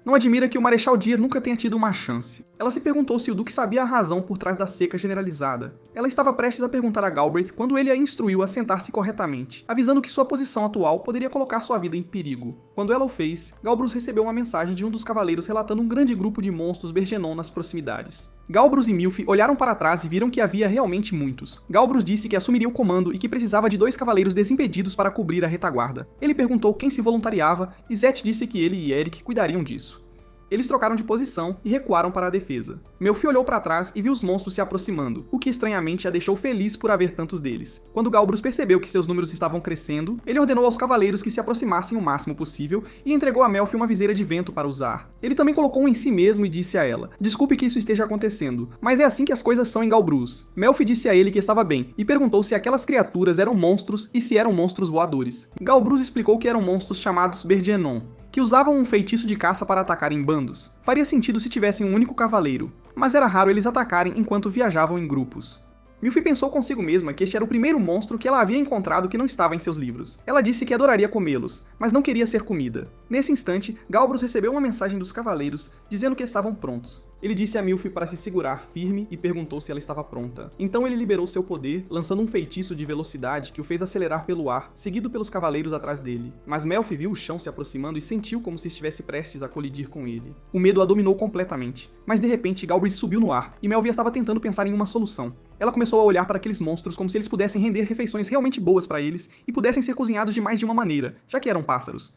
Não admira que o Marechal Dir nunca tenha tido uma chance. Ela se perguntou se o Duque sabia a razão por trás da seca generalizada. Ela estava prestes a perguntar a Galbraith quando ele a instruiu a sentar-se corretamente, avisando que sua posição atual poderia colocar sua vida em perigo. Quando ela o fez, Galbrus recebeu uma mensagem de um dos cavaleiros relatando um grande grupo de monstros Bergenon nas proximidades. Galbrus e Melfi olharam para trás e viram que havia realmente muitos. Galbrus disse que assumiria o comando e que precisava de 2 cavaleiros desimpedidos para cobrir a retaguarda. Ele perguntou quem se voluntariava e Zet disse que ele e Eric cuidariam disso. Eles trocaram de posição e recuaram para a defesa. Melfi olhou para trás e viu os monstros se aproximando, o que estranhamente a deixou feliz por haver tantos deles. Quando Galbrus percebeu que seus números estavam crescendo, ele ordenou aos cavaleiros que se aproximassem o máximo possível e entregou a Melfi uma viseira de vento para usar. Ele também colocou um em si mesmo e disse a ela, desculpe que isso esteja acontecendo, mas é assim que as coisas são em Galbrus. Melfi disse a ele que estava bem e perguntou se aquelas criaturas eram monstros e se eram monstros voadores. Galbrus explicou que eram monstros chamados Bergenon, que usavam um feitiço de caça para atacar em bandos. Faria sentido se tivessem um único cavaleiro, mas era raro eles atacarem enquanto viajavam em grupos. Melfi pensou consigo mesma que este era o primeiro monstro que ela havia encontrado que não estava em seus livros. Ela disse que adoraria comê-los, mas não queria ser comida. Nesse instante, Galbrus recebeu uma mensagem dos cavaleiros dizendo que estavam prontos. Ele disse a Melfi para se segurar firme e perguntou se ela estava pronta. Então ele liberou seu poder, lançando um feitiço de velocidade que o fez acelerar pelo ar, seguido pelos cavaleiros atrás dele. Mas Melfi viu o chão se aproximando e sentiu como se estivesse prestes a colidir com ele. O medo a dominou completamente. Mas de repente, Galbraith subiu no ar e Melfi estava tentando pensar em uma solução. Ela começou a olhar para aqueles monstros como se eles pudessem render refeições realmente boas para eles e pudessem ser cozinhados de mais de uma maneira, já que eram pássaros.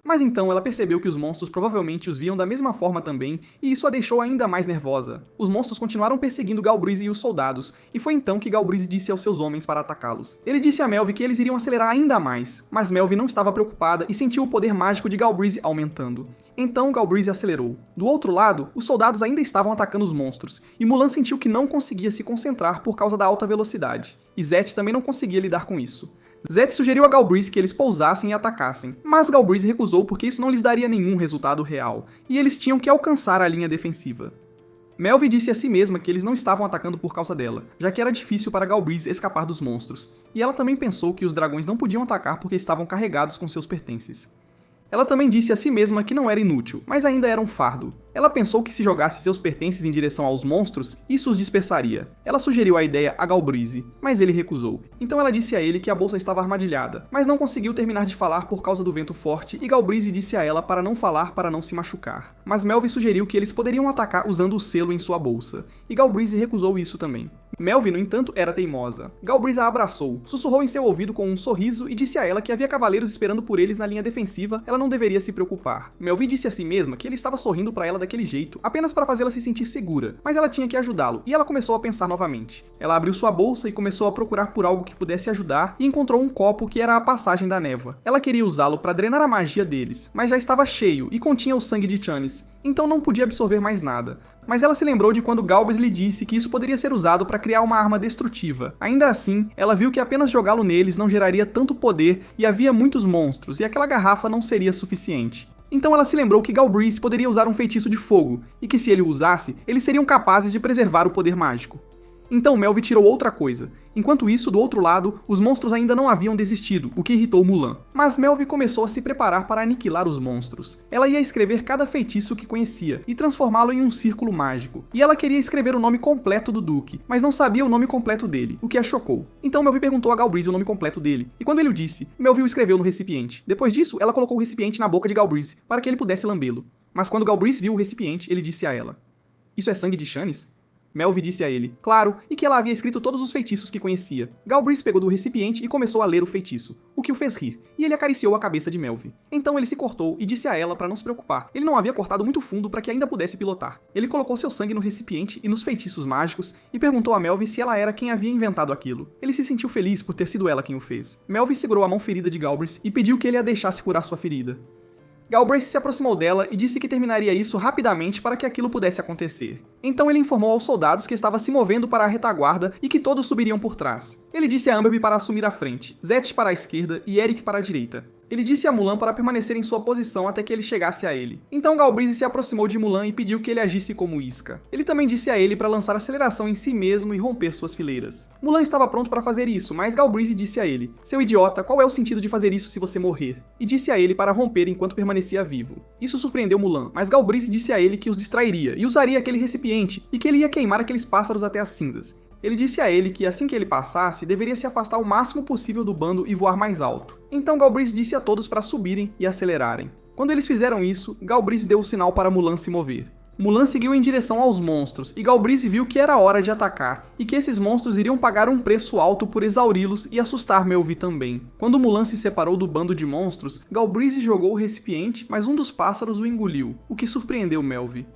Mas então ela percebeu que os monstros provavelmente os viam da mesma forma também, e isso a deixou ainda mais nervosa. Os monstros continuaram perseguindo Galbraith e os soldados, e foi então que Galbraith disse aos seus homens para atacá-los. Ele disse a Melvi que eles iriam acelerar ainda mais, mas Melvi não estava preocupada e sentiu o poder mágico de Galbraith aumentando. Então Galbraith acelerou. Do outro lado, os soldados ainda estavam atacando os monstros, e Mulan sentiu que não conseguia se concentrar por causa da alta velocidade. E Zet também não conseguia lidar com isso. Zet sugeriu a Galbraith que eles pousassem e atacassem, mas Galbraith recusou porque isso não lhes daria nenhum resultado real, e eles tinham que alcançar a linha defensiva. Melvi disse a si mesma que eles não estavam atacando por causa dela, já que era difícil para Galbraith escapar dos monstros, e ela também pensou que os dragões não podiam atacar porque estavam carregados com seus pertences. Ela também disse a si mesma que não era inútil, mas ainda era um fardo. Ela pensou que se jogasse seus pertences em direção aos monstros, isso os dispersaria. Ela sugeriu a ideia a Galbraith, mas ele recusou. Então ela disse a ele que a bolsa estava armadilhada, mas não conseguiu terminar de falar por causa do vento forte, e Galbraith disse a ela para não falar para não se machucar. Mas Melvi sugeriu que eles poderiam atacar usando o selo em sua bolsa, e Galbraith recusou isso também. Melvi, no entanto, era teimosa. Galbraith a abraçou, sussurrou em seu ouvido com um sorriso e disse a ela que havia cavaleiros esperando por eles na linha defensiva, ela não deveria se preocupar. Melvi disse a si mesma que ele estava sorrindo para ela daquele jeito, apenas para fazê-la se sentir segura, mas ela tinha que ajudá-lo, e ela começou a pensar novamente. Ela abriu sua bolsa e começou a procurar por algo que pudesse ajudar, e encontrou um copo que era a passagem da névoa. Ela queria usá-lo para drenar a magia deles, mas já estava cheio e continha o sangue de Chanice, então não podia absorver mais nada. Mas ela se lembrou de quando Galbraith lhe disse que isso poderia ser usado para criar uma arma destrutiva. Ainda assim, ela viu que apenas jogá-lo neles não geraria tanto poder e havia muitos monstros, e aquela garrafa não seria suficiente. Então ela se lembrou que Galbraith poderia usar um feitiço de fogo, e que se ele o usasse, eles seriam capazes de preservar o poder mágico. Então Melvi tirou outra coisa. Enquanto isso, do outro lado, os monstros ainda não haviam desistido, o que irritou Mulan. Mas Melvi começou a se preparar para aniquilar os monstros. Ela ia escrever cada feitiço que conhecia, e transformá-lo em um círculo mágico. E ela queria escrever o nome completo do Duque, mas não sabia o nome completo dele, o que a chocou. Então Melvi perguntou a Galbraith o nome completo dele, e quando ele o disse, Melvi o escreveu no recipiente. Depois disso, ela colocou o recipiente na boca de Galbraith, para que ele pudesse lambê-lo. Mas quando Galbraith viu o recipiente, ele disse a ela: "Isso é sangue de Chanice?" Melvi disse a ele, claro, e que ela havia escrito todos os feitiços que conhecia. Galbraith pegou do recipiente e começou a ler o feitiço, o que o fez rir, e ele acariciou a cabeça de Melvi. Então ele se cortou e disse a ela para não se preocupar. Ele não havia cortado muito fundo para que ainda pudesse pilotar. Ele colocou seu sangue no recipiente e nos feitiços mágicos e perguntou a Melvi se ela era quem havia inventado aquilo. Ele se sentiu feliz por ter sido ela quem o fez. Melvi segurou a mão ferida de Galbraith e pediu que ele a deixasse curar sua ferida. Galbraith se aproximou dela e disse que terminaria isso rapidamente para que aquilo pudesse acontecer. Então ele informou aos soldados que estava se movendo para a retaguarda e que todos subiriam por trás. Ele disse a Amberby para assumir a frente, Zet para a esquerda e Eric para a direita. Ele disse a Mulan para permanecer em sua posição até que ele chegasse a ele. Então Galbraith se aproximou de Mulan e pediu que ele agisse como isca. Ele também disse a ele para lançar aceleração em si mesmo e romper suas fileiras. Mulan estava pronto para fazer isso, mas Galbraith disse a ele: "Seu idiota, qual é o sentido de fazer isso se você morrer?" E disse a ele para romper enquanto permanecia vivo. Isso surpreendeu Mulan, mas Galbraith disse a ele que os distrairia e usaria aquele recipiente e que ele ia queimar aqueles pássaros até as cinzas. Ele disse a ele que assim que ele passasse, deveria se afastar o máximo possível do bando e voar mais alto. Então Galbraith disse a todos para subirem e acelerarem. Quando eles fizeram isso, Galbraith deu o sinal para Mulan se mover. Mulan seguiu em direção aos monstros, e Galbraith viu que era hora de atacar, e que esses monstros iriam pagar um preço alto por exauri-los e assustar Melvi também. Quando Mulan se separou do bando de monstros, Galbraith jogou o recipiente, mas um dos pássaros o engoliu, o que surpreendeu Melvi.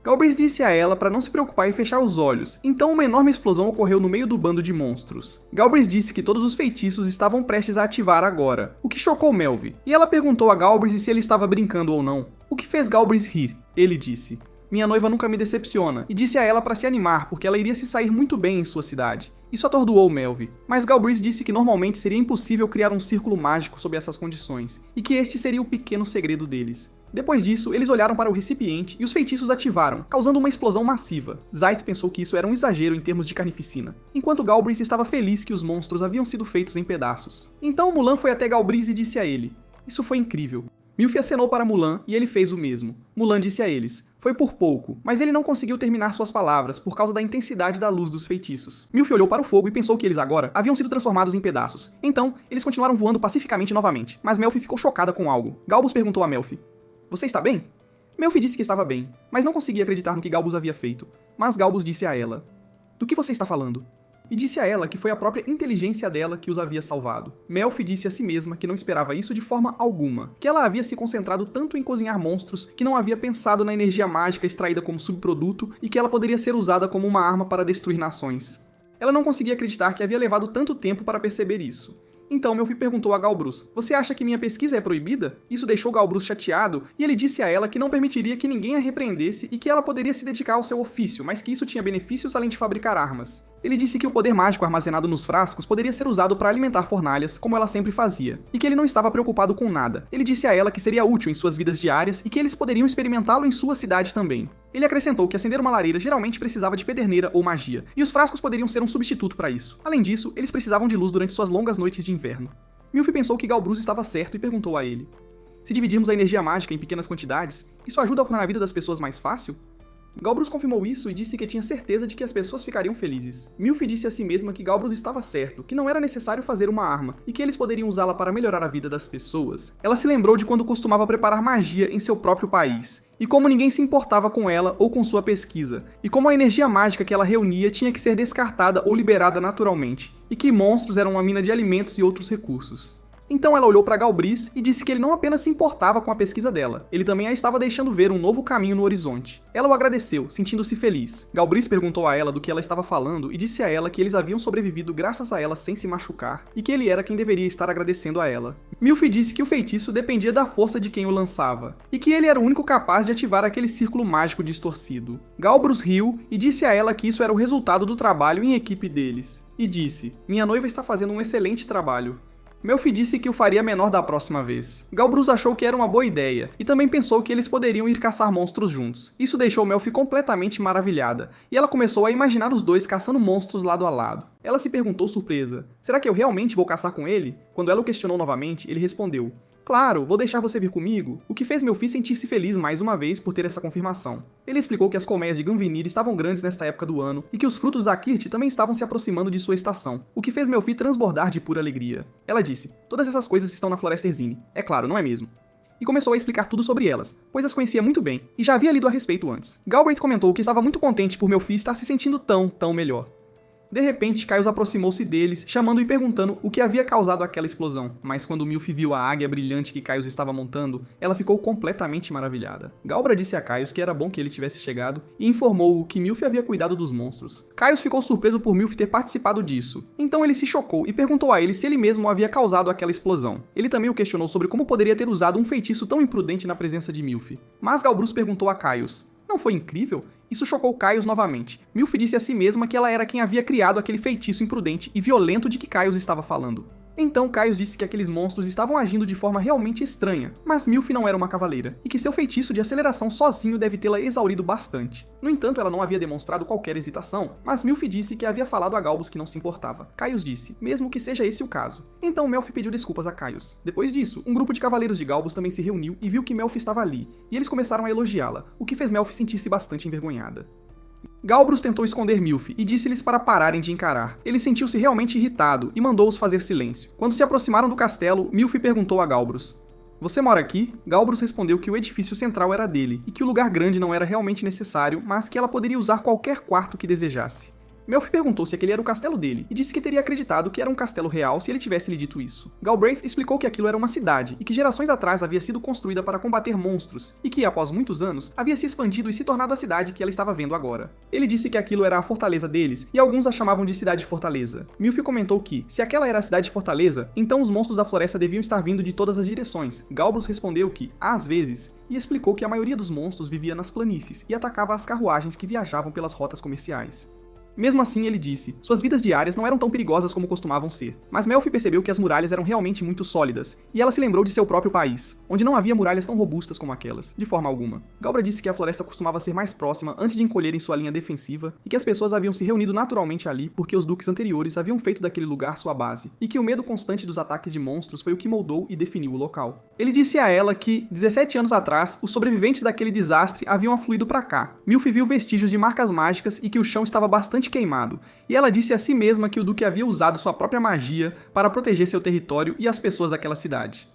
Galbraith disse a ela para não se preocupar e fechar os olhos, então uma enorme explosão ocorreu no meio do bando de monstros. Galbraith disse que todos os feitiços estavam prestes a ativar agora, o que chocou Melvi, e ela perguntou a Galbraith se ele estava brincando ou não, o que fez Galbraith rir. Ele disse: "Minha noiva nunca me decepciona", e disse a ela para se animar porque ela iria se sair muito bem em sua cidade. Isso atordoou Melvi, mas Galbraith disse que normalmente seria impossível criar um círculo mágico sob essas condições, e que este seria o pequeno segredo deles. Depois disso, eles olharam para o recipiente e os feitiços ativaram, causando uma explosão massiva. Scythe pensou que isso era um exagero em termos de carnificina, enquanto Galbraith estava feliz que os monstros haviam sido feitos em pedaços. Então Mulan foi até Galbraith e disse a ele: "Isso foi incrível." Milfi acenou para Mulan e ele fez o mesmo. Mulan disse a eles: "Foi por pouco", mas ele não conseguiu terminar suas palavras por causa da intensidade da luz dos feitiços. Milfi olhou para o fogo e pensou que eles agora haviam sido transformados em pedaços. Então, eles continuaram voando pacificamente novamente, mas Melfi ficou chocada com algo. Galbus perguntou a Melfi: "Você está bem?" Melfi disse que estava bem, mas não conseguia acreditar no que Galbus havia feito. Mas Galbus disse a ela: "Do que você está falando?" e disse a ela que foi a própria inteligência dela que os havia salvado. Melfi disse a si mesma que não esperava isso de forma alguma, que ela havia se concentrado tanto em cozinhar monstros que não havia pensado na energia mágica extraída como subproduto e que ela poderia ser usada como uma arma para destruir nações. Ela não conseguia acreditar que havia levado tanto tempo para perceber isso. Então Melfi perguntou a Galbrus: "Você acha que minha pesquisa é proibida?" Isso deixou Galbrus chateado e ele disse a ela que não permitiria que ninguém a repreendesse e que ela poderia se dedicar ao seu ofício, mas que isso tinha benefícios além de fabricar armas. Ele disse que o poder mágico armazenado nos frascos poderia ser usado para alimentar fornalhas, como ela sempre fazia, e que ele não estava preocupado com nada. Ele disse a ela que seria útil em suas vidas diárias e que eles poderiam experimentá-lo em sua cidade também. Ele acrescentou que acender uma lareira geralmente precisava de pederneira ou magia, e os frascos poderiam ser um substituto para isso. Além disso, eles precisavam de luz durante suas longas noites de inverno. Melfi pensou que Galbrus estava certo e perguntou a ele: "Se dividirmos a energia mágica em pequenas quantidades, isso ajuda a tornar a vida das pessoas mais fácil?" Galbrus confirmou isso e disse que tinha certeza de que as pessoas ficariam felizes. Melfi disse a si mesma que Galbrus estava certo, que não era necessário fazer uma arma, e que eles poderiam usá-la para melhorar a vida das pessoas. Ela se lembrou de quando costumava preparar magia em seu próprio país, e como ninguém se importava com ela ou com sua pesquisa, e como a energia mágica que ela reunia tinha que ser descartada ou liberada naturalmente, e que monstros eram uma mina de alimentos e outros recursos. Então ela olhou para Galbrus e disse que ele não apenas se importava com a pesquisa dela, ele também a estava deixando ver um novo caminho no horizonte. Ela o agradeceu, sentindo-se feliz. Galbrus perguntou a ela do que ela estava falando e disse a ela que eles haviam sobrevivido graças a ela sem se machucar, e que ele era quem deveria estar agradecendo a ela. Melfi disse que o feitiço dependia da força de quem o lançava, e que ele era o único capaz de ativar aquele círculo mágico distorcido. Galbrus riu e disse a ela que isso era o resultado do trabalho em equipe deles. E disse: "Minha noiva está fazendo um excelente trabalho." Melfi disse que o faria menor da próxima vez. Galbrus achou que era uma boa ideia, e também pensou que eles poderiam ir caçar monstros juntos. Isso deixou Melfi completamente maravilhada, e ela começou a imaginar os dois caçando monstros lado a lado. Ela se perguntou surpresa: "Será que eu realmente vou caçar com ele?" Quando ela o questionou novamente, ele respondeu: "Claro, vou deixar você vir comigo", o que fez Melfi sentir-se feliz mais uma vez por ter essa confirmação. Ele explicou que as colmeias de Gungnir estavam grandes nesta época do ano e que os frutos da Kirti também estavam se aproximando de sua estação, o que fez Melfi transbordar de pura alegria. Ela disse: "Todas essas coisas estão na Floresta Erzine. É claro, não é mesmo?" E começou a explicar tudo sobre elas, pois as conhecia muito bem e já havia lido a respeito antes. Galbraith comentou que estava muito contente por Melfi estar se sentindo tão melhor. De repente, Caius aproximou-se deles, chamando e perguntando o que havia causado aquela explosão, mas quando Melfi viu a águia brilhante que Caius estava montando, ela ficou completamente maravilhada. Galbra disse a Caius que era bom que ele tivesse chegado e informou-o que Melfi havia cuidado dos monstros. Caius ficou surpreso por Melfi ter participado disso, então ele se chocou e perguntou a ele se ele mesmo havia causado aquela explosão. Ele também o questionou sobre como poderia ter usado um feitiço tão imprudente na presença de Melfi. Mas Galbrus perguntou a Caius: "Não foi incrível?" Isso chocou Caius novamente. Melfi disse a si mesma que ela era quem havia criado aquele feitiço imprudente e violento de que Caius estava falando. Então Caius disse que aqueles monstros estavam agindo de forma realmente estranha, mas Melfi não era uma cavaleira, e que seu feitiço de aceleração sozinho deve tê-la exaurido bastante. No entanto, ela não havia demonstrado qualquer hesitação, mas Melfi disse que havia falado a Galbus que não se importava. Caius disse, mesmo que seja esse o caso. Então Melfi pediu desculpas a Caius. Depois disso, um grupo de cavaleiros de Galbus também se reuniu e viu que Melfi estava ali, e eles começaram a elogiá-la, o que fez Melfi sentir-se bastante envergonhada. Galbrus tentou esconder Melfi e disse-lhes para pararem de encarar. Ele sentiu-se realmente irritado e mandou-os fazer silêncio. Quando se aproximaram do castelo, Melfi perguntou a Galbrus: "Você mora aqui?" Galbrus respondeu que o edifício central era dele e que o lugar grande não era realmente necessário, mas que ela poderia usar qualquer quarto que desejasse. Melfi perguntou se aquele era o castelo dele, e disse que teria acreditado que era um castelo real se ele tivesse lhe dito isso. Galbraith explicou que aquilo era uma cidade, e que gerações atrás havia sido construída para combater monstros, e que, após muitos anos, havia se expandido e se tornado a cidade que ela estava vendo agora. Ele disse que aquilo era a fortaleza deles, e alguns a chamavam de cidade-fortaleza. Melfi comentou que, se aquela era a cidade-fortaleza, então os monstros da floresta deviam estar vindo de todas as direções. Galbrus respondeu que, às vezes, e explicou que a maioria dos monstros vivia nas planícies e atacava as carruagens que viajavam pelas rotas comerciais. Mesmo assim, ele disse, suas vidas diárias não eram tão perigosas como costumavam ser. Mas Melfi percebeu que as muralhas eram realmente muito sólidas, e ela se lembrou de seu próprio país, onde não havia muralhas tão robustas como aquelas, de forma alguma. Galbra disse que a floresta costumava ser mais próxima antes de encolher em sua linha defensiva, e que as pessoas haviam se reunido naturalmente ali porque os duques anteriores haviam feito daquele lugar sua base, e que o medo constante dos ataques de monstros foi o que moldou e definiu o local. Ele disse a ela que, 17 anos atrás, os sobreviventes daquele desastre haviam afluído para cá. Melfi viu vestígios de marcas mágicas e que o chão estava bastante queimado, e ela disse a si mesma que o duque havia usado sua própria magia para proteger seu território e as pessoas daquela cidade.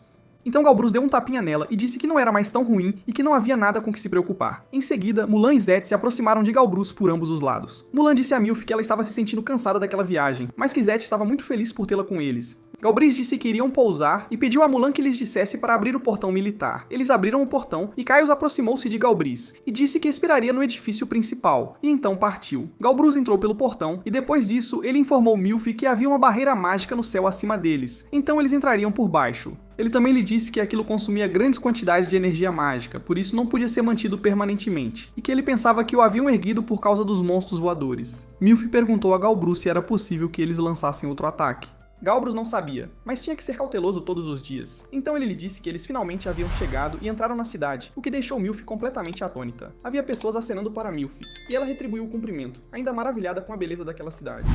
Então Galbrus deu um tapinha nela e disse que não era mais tão ruim e que não havia nada com que se preocupar. Em seguida, Mulan e Zed se aproximaram de Galbrus por ambos os lados. Mulan disse a Milf que ela estava se sentindo cansada daquela viagem, mas que Zed estava muito feliz por tê-la com eles. Galbrus disse que iriam pousar e pediu a Mulan que lhes dissesse para abrir o portão militar. Eles abriram o portão e Caius aproximou-se de Galbrus e disse que esperaria no edifício principal, e então partiu. Galbrus entrou pelo portão e depois disso ele informou Milf que havia uma barreira mágica no céu acima deles, então eles entrariam por baixo. Ele também lhe disse que aquilo consumia grandes quantidades de energia mágica, por isso não podia ser mantido permanentemente, e que ele pensava que o haviam erguido por causa dos monstros voadores. Milf perguntou a Galbrus se era possível que eles lançassem outro ataque. Galbrus não sabia, mas tinha que ser cauteloso todos os dias. Então ele lhe disse que eles finalmente haviam chegado e entraram na cidade, o que deixou Milf completamente atônita. Havia pessoas acenando para Milf, e ela retribuiu o cumprimento, ainda maravilhada com a beleza daquela cidade.